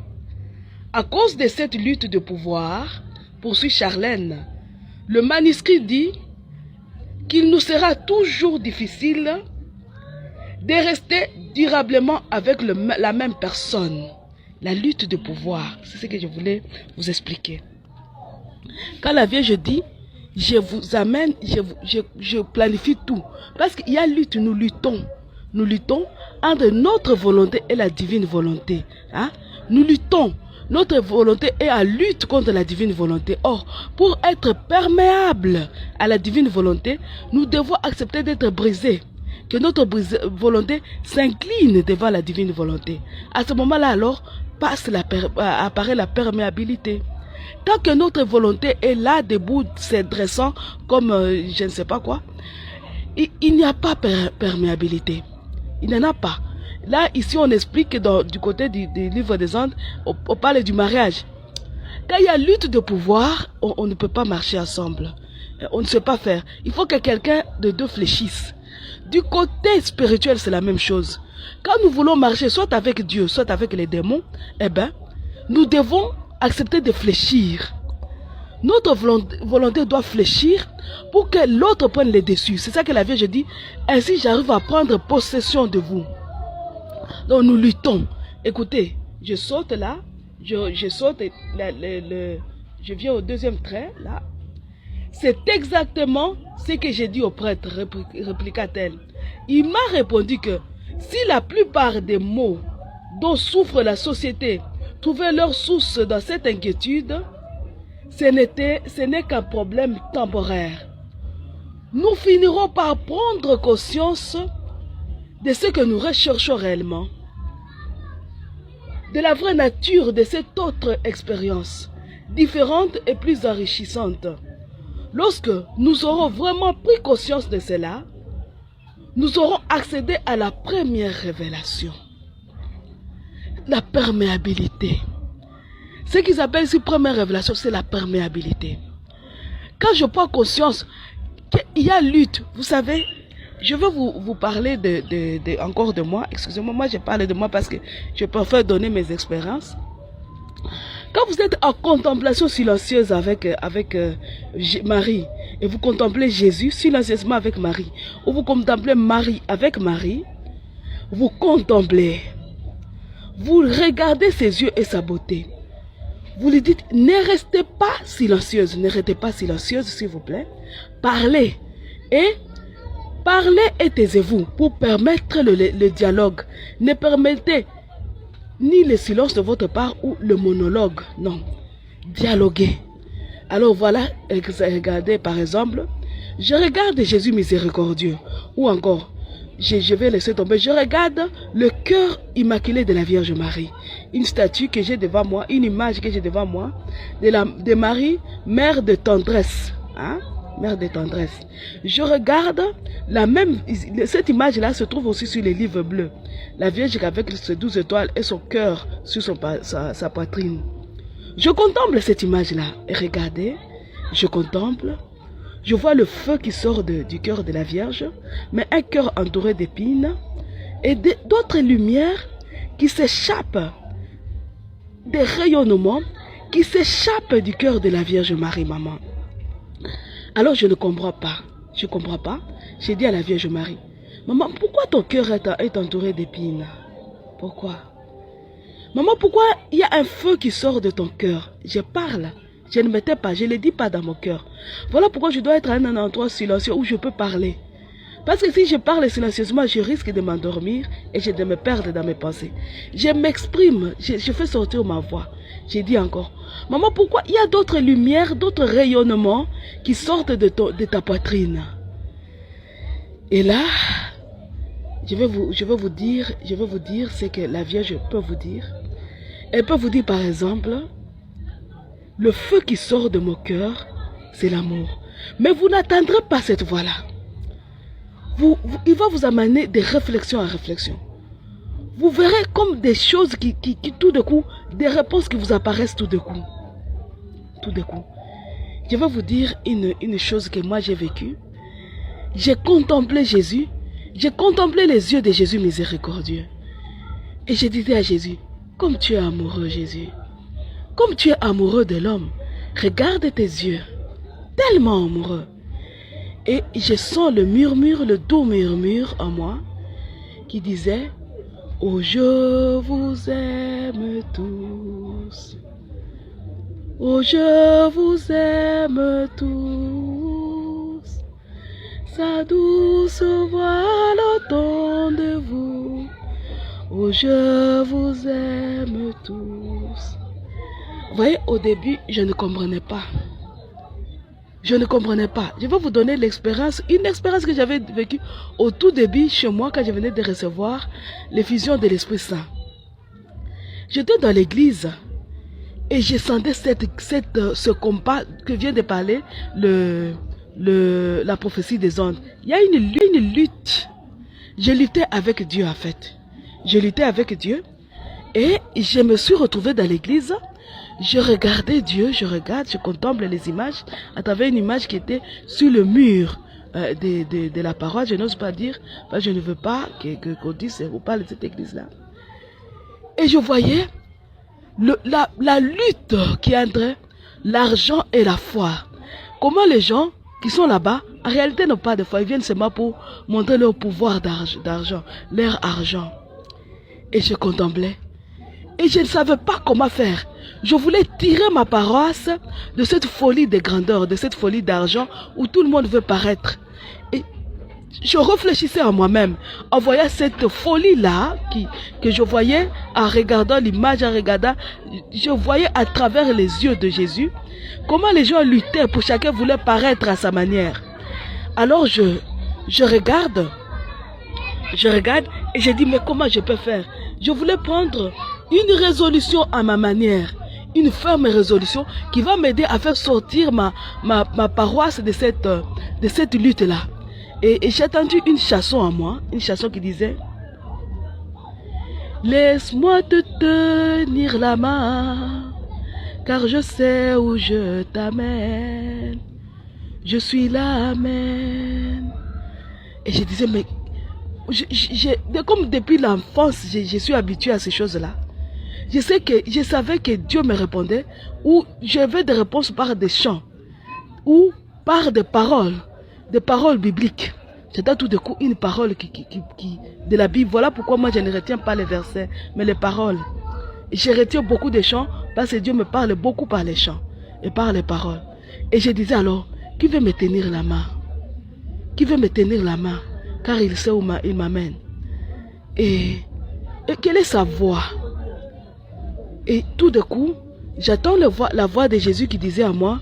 À cause de cette lutte de pouvoir, poursuit Charlène, le manuscrit dit qu'il nous sera toujours difficile de rester durablement avec la même personne. La lutte de pouvoir, c'est ce que je voulais vous expliquer. Quand la Vierge dit, je vous amène, je planifie tout. Parce qu'il y a lutte, nous luttons. Nous luttons entre notre volonté et la divine volonté. Hein? Nous luttons. Notre volonté est à lutte contre la divine volonté. Or, pour être perméable à la divine volonté, nous devons accepter d'être brisés. Que notre volonté s'incline devant la divine volonté. À ce moment-là, alors, apparaît la perméabilité. Tant que notre volonté est là, debout, se dressant comme je ne sais pas quoi, il n'y a pas perméabilité. Il n'y en a pas. Là, ici, on explique que du côté du livre des Andes, on parle du mariage. Quand il y a lutte de pouvoir, on ne peut pas marcher ensemble. On ne sait pas faire. Il faut que quelqu'un de deux fléchisse. Du côté spirituel, c'est la même chose. Quand nous voulons marcher soit avec Dieu, soit avec les démons, eh bien, nous devons accepter de fléchir. Notre volonté doit fléchir pour que l'autre prenne les dessus. C'est ça que la Vierge dit. Ainsi, j'arrive à prendre possession de vous. Donc, nous luttons. Écoutez, je saute là. Je saute. Je viens au deuxième trait, là. C'est exactement ce que j'ai dit au prêtre, répliqua-t-elle. Il m'a répondu que si la plupart des maux dont souffre la société trouvaient leur source dans cette inquiétude, ce n'est qu'un problème temporaire. Nous finirons par prendre conscience de ce que nous recherchons réellement, de la vraie nature de cette autre expérience, différente et plus enrichissante. Lorsque nous aurons vraiment pris conscience de cela, nous aurons accédé à la première révélation. La perméabilité. Ce qu'ils appellent ici première révélation, c'est la perméabilité. Quand je prends conscience qu'il y a lutte, vous savez, je veux vous parler encore de moi. Excusez-moi, moi je parle de moi parce que je préfère donner mes expériences. Quand vous êtes en contemplation silencieuse avec Marie, et vous contemplez Jésus silencieusement avec Marie, ou vous contemplez Marie avec Marie, vous contemplez, vous regardez ses yeux et sa beauté. Vous lui dites, ne restez pas silencieuse, s'il vous plaît. Parlez et taisez-vous pour permettre le dialogue. Ne permettez ni le silence de votre part ou le monologue, non. Dialoguez. Alors voilà, regardez par exemple, je regarde Jésus miséricordieux, ou encore, je vais laisser tomber, je regarde le cœur immaculé de la Vierge Marie, une statue que j'ai devant moi, une image que j'ai devant moi, de Marie, mère de tendresse, hein? Mère de tendresse. Je regarde cette image-là se trouve aussi sur les livres bleus. La Vierge avec ses 12 étoiles et son cœur sur sa poitrine. Je contemple cette image-là. Et regardez, je contemple. Je vois le feu qui sort du cœur de la Vierge, mais un cœur entouré d'épines et d'autres lumières qui s'échappent, des rayonnements qui s'échappent du cœur de la Vierge Marie, maman. Alors je ne comprends pas. Je ne comprends pas. J'ai dit à la Vierge Marie, maman, pourquoi ton cœur est entouré d'épines? Pourquoi? Maman, pourquoi il y a un feu qui sort de ton cœur? Je parle. Je ne mettais pas, je ne le dis pas dans mon cœur. Voilà pourquoi je dois être à un endroit silencieux où je peux parler. Parce que si je parle silencieusement, je risque de m'endormir et de me perdre dans mes pensées. Je m'exprime, je fais sortir ma voix. J'ai dit encore, maman, pourquoi il y a d'autres lumières, d'autres rayonnements qui sortent de ta poitrine? Et là, je vais vous dire ce que la Vierge peut vous dire. Elle peut vous dire par exemple, le feu qui sort de mon cœur, c'est l'amour. Mais vous n'atteindrez pas cette voie-là. Il va vous amener de réflexion à réflexion. Vous verrez comme des choses qui tout de coup, des réponses qui vous apparaissent tout de coup. Tout de coup. Je vais vous dire une chose que moi j'ai vécue. J'ai contemplé Jésus. J'ai contemplé les yeux de Jésus miséricordieux. Et je disais à Jésus, comme tu es amoureux, Jésus. Comme tu es amoureux de l'homme, regarde tes yeux, tellement amoureux. Et je sens le murmure, le doux murmure en moi, qui disait, oh je vous aime tous, oh je vous aime tous, sa douce voix l'entend de vous, oh je vous aime tous. Vous voyez, au début, je ne comprenais pas. Je ne comprenais pas. Je vais vous donner l'expérience, une expérience que j'avais vécue au tout début chez moi quand je venais de recevoir l'effusion de l'Esprit Saint. J'étais dans l'église et je sentais ce combat que vient de parler la prophétie des ondes. Il y a une lutte. Je luttais avec Dieu en fait. Je luttais avec Dieu et je me suis retrouvée dans l'église. Je regardais Dieu, je contemple les images à travers une image qui était sur le mur de la parole. Je n'ose pas dire, parce que je ne veux pas qu'on dise ou parle de cette église-là. Et je voyais la lutte qui est entre l'argent et la foi. Comment les gens qui sont là-bas, en réalité n'ont pas de foi, ils viennent seulement pour montrer leur pouvoir d'argent, leur argent. Et je contemplais. Et je ne savais pas comment faire. Je voulais tirer ma paroisse de cette folie de grandeur, de cette folie d'argent où tout le monde veut paraître. Et je réfléchissais à moi-même en voyant cette folie-là que je voyais en regardant l'image, je voyais à travers les yeux de Jésus comment les gens luttaient pour chacun voulait paraître à sa manière. Alors je regarde et je dis mais comment je peux faire? Je voulais prendre une résolution à ma manière, une ferme résolution qui va m'aider à faire sortir ma paroisse de cette lutte-là. Et j'ai entendu une chanson à moi, une chanson qui disait « Laisse-moi te tenir la main, car je sais où je t'amène, je suis là, amen. » Et je disais, mais comme depuis l'enfance, je suis habitué à ces choses-là. Je savais que Dieu me répondait, ou j'avais des réponses par des chants, ou par des paroles bibliques. C'était tout de coup une parole de la Bible. Voilà pourquoi moi je ne retiens pas les versets, mais les paroles. Je retiens beaucoup de chants parce que Dieu me parle beaucoup par les chants et par les paroles. Et je disais alors, qui veut me tenir la main? Qui veut me tenir la main? Car il sait où il m'amène. Et quelle est sa voix? Et tout de coup, j'attends la voix de Jésus qui disait à moi,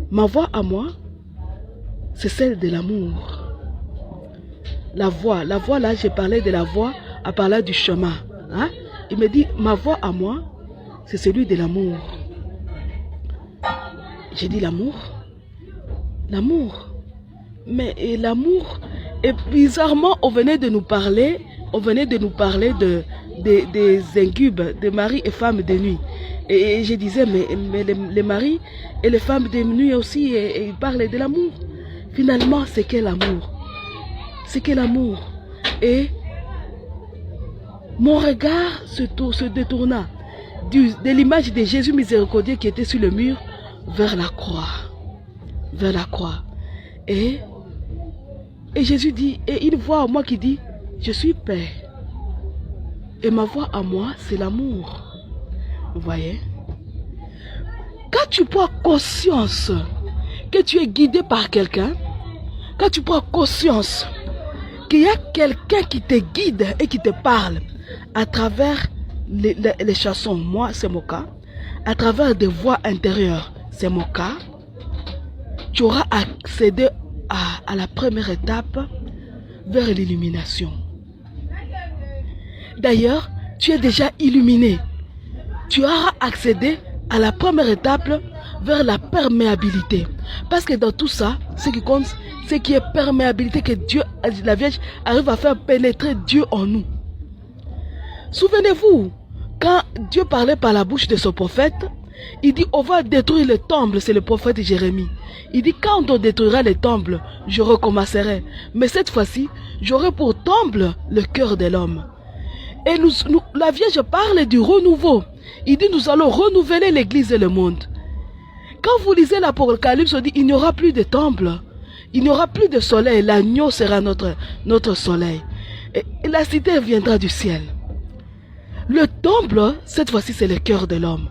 ma voix à moi, c'est celle de l'amour. La voix là, j'ai parlé de la voix à parler du chemin. Hein? Il me dit, ma voix à moi, c'est celui de l'amour. J'ai dit l'amour? L'amour. Mais l'amour, et bizarrement, on venait de nous parler de des incubes, de maris et femmes de nuit. Et je disais, mais les maris et les femmes de nuit aussi, ils parlent de l'amour. Finalement, c'est quel amour? C'est quel amour? Et mon regard se détourna de l'image de Jésus miséricordieux qui était sur le mur vers la croix. Vers la croix. Et Jésus dit, et une voix à moi qui dit, je suis Père. Et ma voix à moi, c'est l'amour. Vous voyez? Quand tu prends conscience que tu es guidé par quelqu'un, quand tu prends conscience qu'il y a quelqu'un qui te guide et qui te parle à travers les chansons, moi c'est mon cas, à travers des voix intérieures, c'est mon cas, tu auras accédé à la première étape vers l'illumination. D'ailleurs, tu es déjà illuminé. Tu auras accédé à la première étape vers la perméabilité. Parce que dans tout ça, ce qui compte, c'est qu'il y ait perméabilité, que Dieu, la Vierge, arrive à faire pénétrer Dieu en nous. Souvenez-vous, quand Dieu parlait par la bouche de son prophète, il dit, on va détruire le temple, c'est le prophète Jérémie. Il dit, quand on détruira les temples, je recommencerai. Mais cette fois-ci, j'aurai pour temple le cœur de l'homme. Et la Vierge parle du renouveau. Il dit, nous allons renouveler l'église et le monde. Quand vous lisez l'Apocalypse, on dit, il n'y aura plus de temple. Il n'y aura plus de soleil. L'agneau sera notre soleil. Et la cité viendra du ciel. Le temple, cette fois-ci, c'est le cœur de l'homme.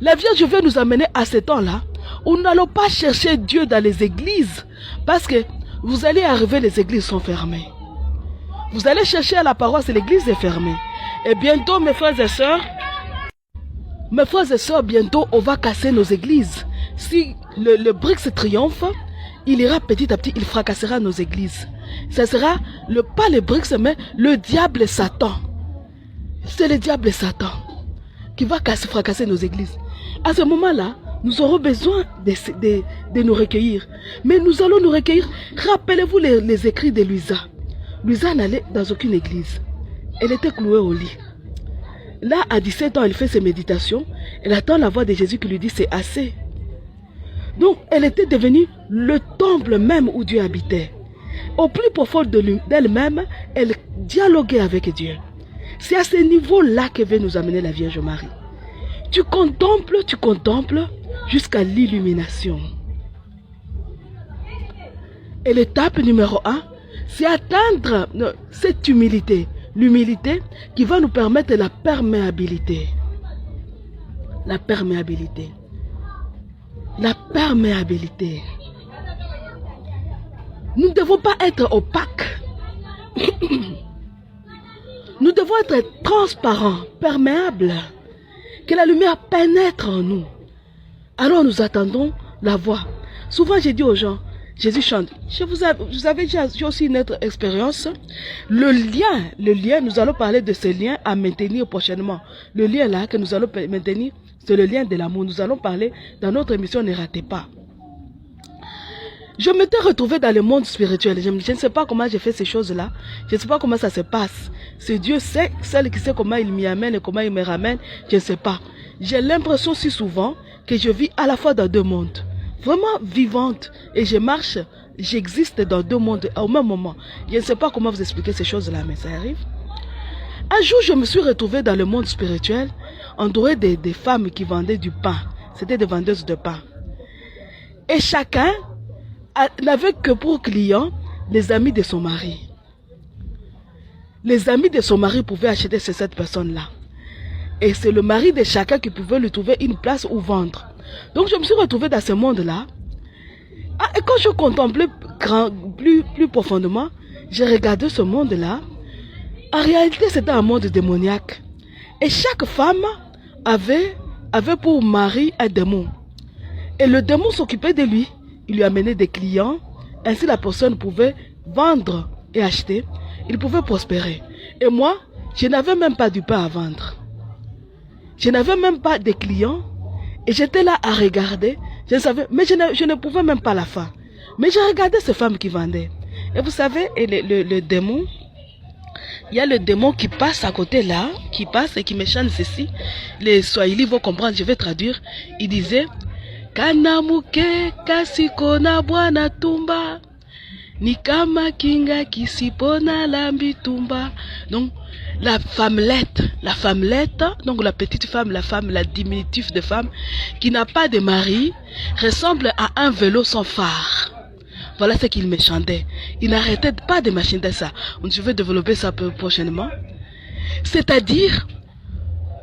La Vierge veut nous amener à ce temps-là où nous n'allons pas chercher Dieu dans les églises. Parce que vous allez arriver, les églises sont fermées. Vous allez chercher à la paroisse et l'église est fermée. Et bientôt, mes frères et sœurs, bientôt, on va casser nos églises. Si le BRICS triomphe, il ira petit à petit, il fracassera nos églises. Ce sera pas le BRICS, mais le diable et Satan. C'est le diable et Satan qui va fracasser nos églises. À ce moment-là, nous aurons besoin de nous recueillir. Mais nous allons nous recueillir. Rappelez-vous les écrits de Luisa. Luisa n'allait dans aucune église. Elle était clouée au lit. Là, à 17 ans, elle fait ses méditations. Elle attend la voix de Jésus qui lui dit, c'est assez. Donc, elle était devenue le temple même où Dieu habitait. Au plus profond d'elle-même, elle dialoguait avec Dieu. C'est à ce niveau-là que veut nous amener la Vierge Marie. Tu contemples jusqu'à l'illumination. Et l'étape numéro 1, c'est atteindre cette humilité. L'humilité qui va nous permettre la perméabilité. La perméabilité. La perméabilité. Nous ne devons pas être opaques. Nous devons être transparents, perméables. Que la lumière pénètre en nous. Alors nous attendons la voix. Souvent j'ai dit aux gens, Jésus chante. Vous avez déjà aussi une autre expérience. Le lien, nous allons parler de ce lien à maintenir prochainement. Le lien là que nous allons maintenir, c'est le lien de l'amour. Nous allons parler dans notre émission, ne ratez pas. Je m'étais retrouvée dans le monde spirituel. Je ne sais pas comment j'ai fait ces choses-là. Je ne sais pas comment ça se passe. C'est Dieu seul qui sait comment il m'y amène et comment il me ramène. Je ne sais pas. J'ai l'impression si souvent que je vis à la fois dans deux mondes. Vraiment vivante. Et je marche, j'existe dans deux mondes au même moment. Je ne sais pas comment vous expliquer ces choses-là, mais ça arrive. Un jour, je me suis retrouvée dans le monde spirituel, entourée des femmes qui vendaient du pain. C'était des vendeuses de pain. Et chacun n'avait que pour clients les amis de son mari. Les amis de son mari pouvaient acheter chez cette personne-là. Et c'est le mari de chacun qui pouvait lui trouver une place où vendre. Donc je me suis retrouvée dans ce monde-là. Et quand je contemplais plus profondément, j'ai regardé ce monde-là. En réalité, c'était un monde démoniaque. Et chaque femme avait pour mari un démon. Et le démon s'occupait de lui. Il lui amenait des clients. Ainsi, la personne pouvait vendre et acheter. Il pouvait prospérer. Et moi, je n'avais même pas du pain à vendre. Je n'avais même pas de clients. Et j'étais là à regarder. Je savais, mais je ne pouvais même pas la faim. Mais je regardais ces femmes qui vendaient. Et vous savez, le démon, il y a le démon qui passe à côté là, qui passe et qui me chante ceci. Les Swahili vont comprendre, je vais traduire. Il disait Kanamuke kasikona bwana tumba nikama kinga kisipona lambi tumba. Donc la femmelette, donc la petite femme, la diminutif de femme qui n'a pas de mari, ressemble à un vélo sans phare. Voilà ce qu'il me chantait. Il n'arrêtait pas de me chanter ça. Je vais développer ça prochainement. C'est-à-dire,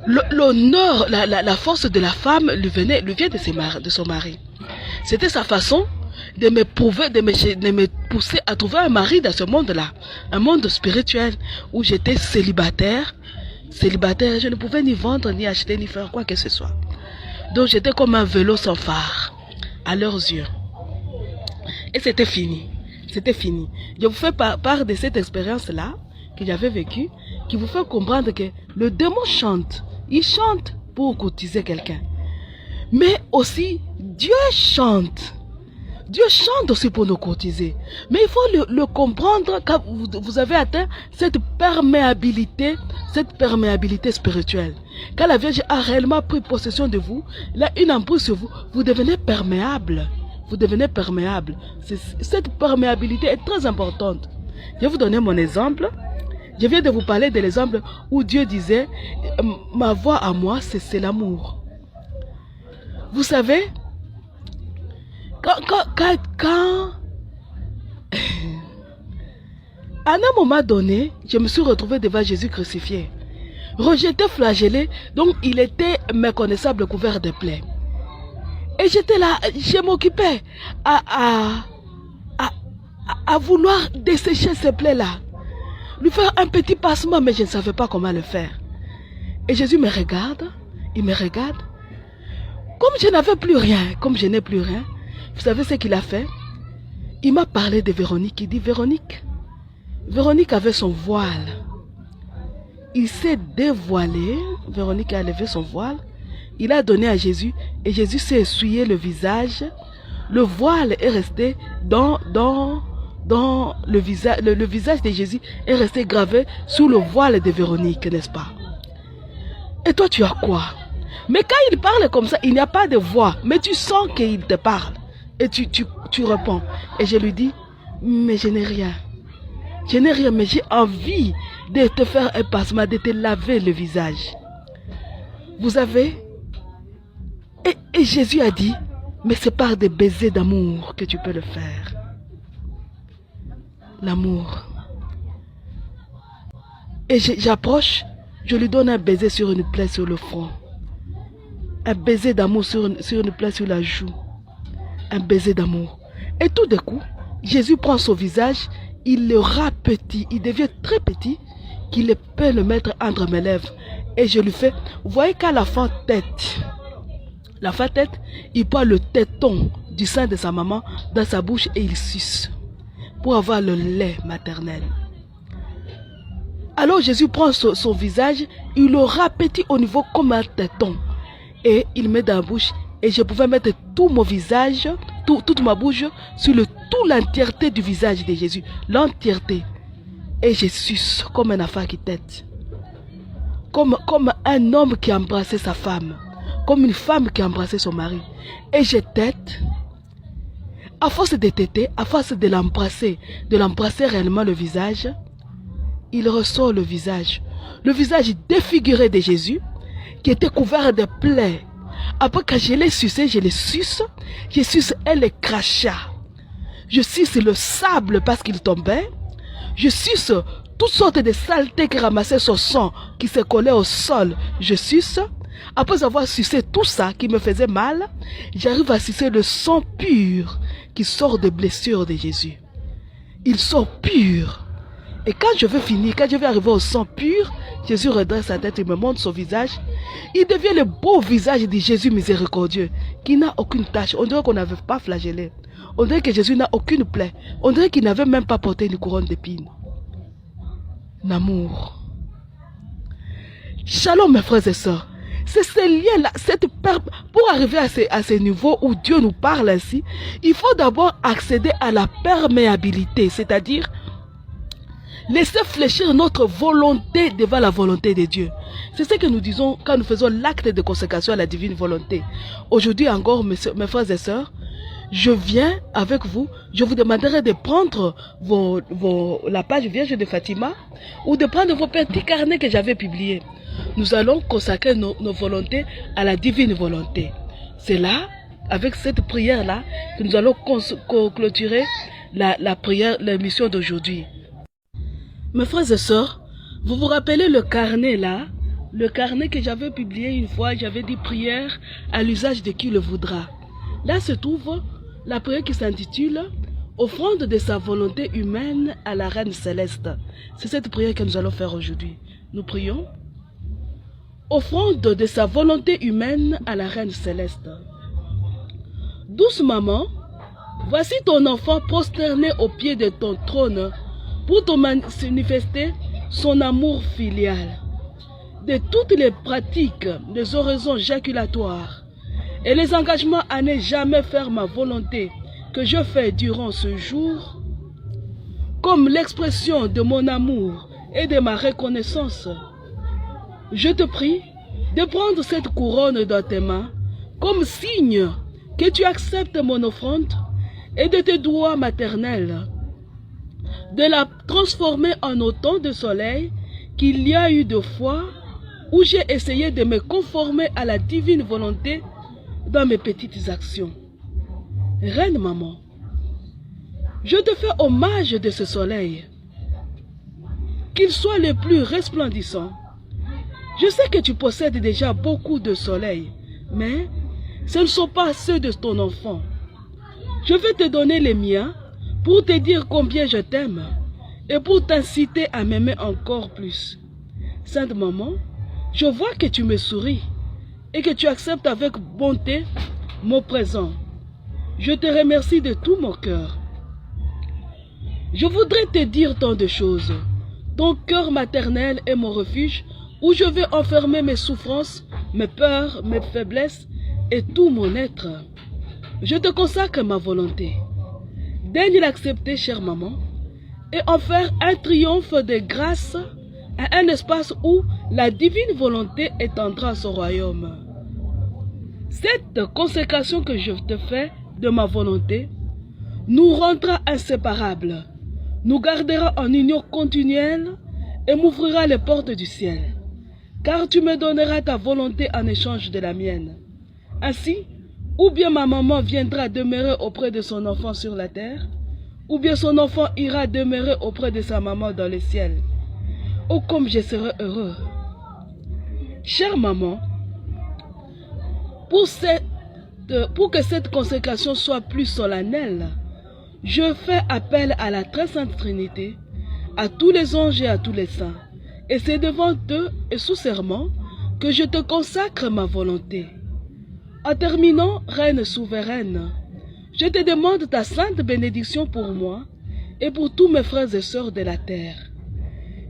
l'honneur, la force de la femme lui vient de son mari. C'était sa façon de me prouver, de me pousser à trouver un mari dans ce monde-là. Un monde spirituel où j'étais célibataire. Je ne pouvais ni vendre, ni acheter, ni faire quoi que ce soit. Donc j'étais comme un vélo sans phare, à leurs yeux. Et c'était fini. C'était fini. Je vous fais part de cette expérience-là que j'avais vécue, qui vous fait comprendre que le démon chante. Il chante pour courtiser quelqu'un. Mais aussi, Dieu chante. Dieu chante aussi pour nous courtiser. Mais il faut le comprendre quand vous avez atteint cette perméabilité spirituelle. Quand la Vierge a réellement pris possession de vous, là, une emprise sur vous, vous devenez perméable. Vous devenez perméable. Cette perméabilité est très importante. Je vais vous donner mon exemple. Je viens de vous parler de l'exemple où Dieu disait, ma voix à moi, c'est l'amour. Vous savez, quand à un moment donné, je me suis retrouvé devant Jésus crucifié, rejeté, flagellé, donc il était méconnaissable, couvert de plaies. Et j'étais là, je m'occupais à vouloir dessécher ces plaies-là, lui faire un petit passement, mais je ne savais pas comment le faire. Et Jésus me regarde, il me regarde. Comme je n'avais plus rien, comme je n'ai plus rien, vous savez ce qu'il a fait? Il m'a parlé de Véronique. Il dit, Véronique avait son voile. Il s'est dévoilé. Véronique a levé son voile. Il a donné à Jésus. Et Jésus s'est essuyé le visage. Le voile est resté dans le visage. Le visage de Jésus est resté gravé sous le voile de Véronique, n'est-ce pas? Et toi, tu as quoi? Mais quand il parle comme ça, il n'y a pas de voix. Mais tu sens qu'il te parle. Et tu réponds. Et je lui dis, mais je n'ai rien. Je n'ai rien, mais j'ai envie de te faire un passement, de te laver le visage. Vous avez... Et Jésus a dit, mais c'est par des baisers d'amour que tu peux le faire. L'amour. Et j'approche, je lui donne un baiser sur une plaie sur le front. Un baiser d'amour sur une plaie sur la joue. Un baiser d'amour. Et tout d'un coup, Jésus prend son visage, il le rapetit, il devient très petit, qu'il peut le mettre entre mes lèvres. Et je lui fais, vous voyez qu'à la fin tête, il prend le téton du sein de sa maman dans sa bouche et il suce pour avoir le lait maternel. Alors Jésus prend son visage, il le rapetit au niveau comme un téton et il met dans la bouche. Et je pouvais mettre tout mon visage, toute ma bouche, sur toute l'entièreté du visage de Jésus. L'entièreté. Et je suce comme un enfant qui tète. Comme un homme qui a embrassé sa femme. Comme une femme qui a embrassé son mari. Et je tète. À force de téter, à force de l'embrasser réellement le visage, il ressort le visage. Le visage défiguré de Jésus, qui était couvert de plaies. Après, quand je l'ai sucé, je suce et les crachats. Je suce le sable parce qu'il tombait. Je suce toutes sortes de saletés qui ramassaient son sang, qui se collaient au sol. Je suce. Après avoir sucé tout ça qui me faisait mal, j'arrive à sucer le sang pur qui sort des blessures de Jésus. Il sort pur. Et quand je vais finir, quand je vais arriver au sang pur, Jésus redresse sa tête, il me montre son visage. Il devient le beau visage de Jésus miséricordieux, qui n'a aucune tache. On dirait qu'on n'avait pas flagellé. On dirait que Jésus n'a aucune plaie. On dirait qu'il n'avait même pas porté une couronne d'épines. L'amour. Shalom mes frères et sœurs. C'est ce lien-là, pour arriver à ce niveau où Dieu nous parle ainsi, il faut d'abord accéder à la perméabilité, c'est-à-dire laisser fléchir notre volonté devant la volonté de Dieu. C'est ce que nous disons quand nous faisons l'acte de consécration à la divine volonté. Aujourd'hui encore, mes frères et sœurs, je viens avec vous, je vous demanderai de prendre la page Vierge de Fatima ou de prendre vos petits carnets que j'avais publiés. Nous allons consacrer nos volontés à la divine volonté. C'est là, avec cette prière-là, que nous allons clôturer la prière, l'émission d'aujourd'hui. Mes frères et sœurs, vous vous rappelez le carnet là, le carnet que j'avais publié une fois, j'avais dit prière à l'usage de qui le voudra. Là se trouve la prière qui s'intitule offrande de sa volonté humaine à la Reine Céleste. C'est cette prière que nous allons faire aujourd'hui. Nous prions. Offrande de sa volonté humaine à la Reine Céleste. Douce maman, voici ton enfant prosterné au pied de ton trône pour te manifester son amour filial. De toutes les pratiques, les oraisons jaculatoires et les engagements à ne jamais faire ma volonté que je fais durant ce jour, comme l'expression de mon amour et de ma reconnaissance, je te prie de prendre cette couronne dans tes mains comme signe que tu acceptes mon offrande et de tes doigts maternels, de la transformer en autant de soleil qu'il y a eu de fois où j'ai essayé de me conformer à la divine volonté dans mes petites actions. Reine maman, je te fais hommage de ce soleil, qu'il soit le plus resplendissant. Je sais que tu possèdes déjà beaucoup de soleil, mais ce ne sont pas ceux de ton enfant. Je vais te donner les miens pour te dire combien je t'aime et pour t'inciter à m'aimer encore plus. Sainte maman, je vois que tu me souris et que tu acceptes avec bonté mon présent. Je te remercie de tout mon cœur. Je voudrais te dire tant de choses. Ton cœur maternel est mon refuge où je vais enfermer mes souffrances, mes peurs, mes faiblesses et tout mon être. Je te consacre ma volonté. Daigne l'accepter, chère maman, et en faire un triomphe de grâce à un espace où la divine volonté étendra son royaume. Cette consécration que je te fais de ma volonté nous rendra inséparables, nous gardera en union continuelle et m'ouvrira les portes du ciel, car tu me donneras ta volonté en échange de la mienne. Ainsi, ou bien ma maman viendra demeurer auprès de son enfant sur la terre, ou bien son enfant ira demeurer auprès de sa maman dans le ciel. Oh, comme je serai heureux. Chère maman, pour que cette consécration soit plus solennelle, je fais appel à la très sainte Trinité, à tous les anges et à tous les saints. Et c'est devant eux et sous serment que je te consacre ma volonté. En terminant, Reine souveraine, je te demande ta sainte bénédiction pour moi et pour tous mes frères et sœurs de la terre.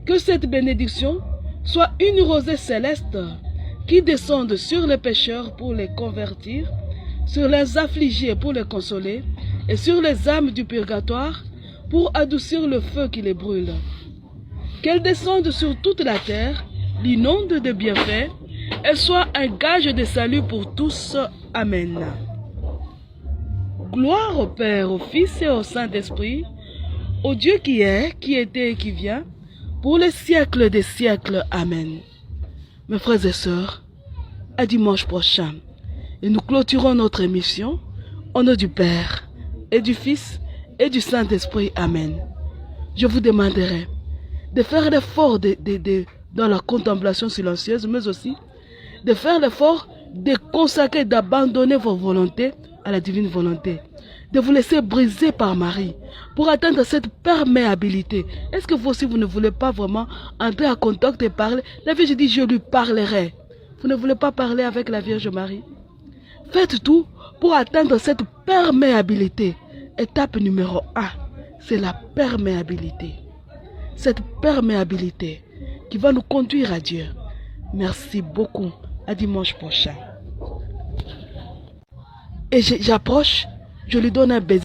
Que cette bénédiction soit une rosée céleste qui descende sur les pécheurs pour les convertir, sur les affligés pour les consoler, et sur les âmes du purgatoire pour adoucir le feu qui les brûle. Qu'elle descende sur toute la terre, l'inonde de bienfaits, et soit un gage de salut pour tous. Amen. Gloire au Père, au Fils et au Saint-Esprit, au Dieu qui est, qui était et qui vient, pour les siècles des siècles. Amen. Mes frères et sœurs, à dimanche prochain. Et nous clôturons notre émission au nom du Père et du Fils et du Saint-Esprit. Amen. Je vous demanderai de faire l'effort dans la contemplation silencieuse, mais aussi de faire l'effort de consacrer, d'abandonner vos volontés à la divine volonté, de vous laisser briser par Marie pour atteindre cette perméabilité. Est-ce que vous aussi, vous ne voulez pas vraiment entrer en contact et parler? La Vierge dit, je lui parlerai. Vous ne voulez pas parler avec la Vierge Marie? Faites tout pour atteindre cette perméabilité. Étape numéro 1, c'est la perméabilité. Cette perméabilité qui va nous conduire à Dieu. Merci beaucoup. À dimanche prochain. Et j'approche, je lui donne un baiser.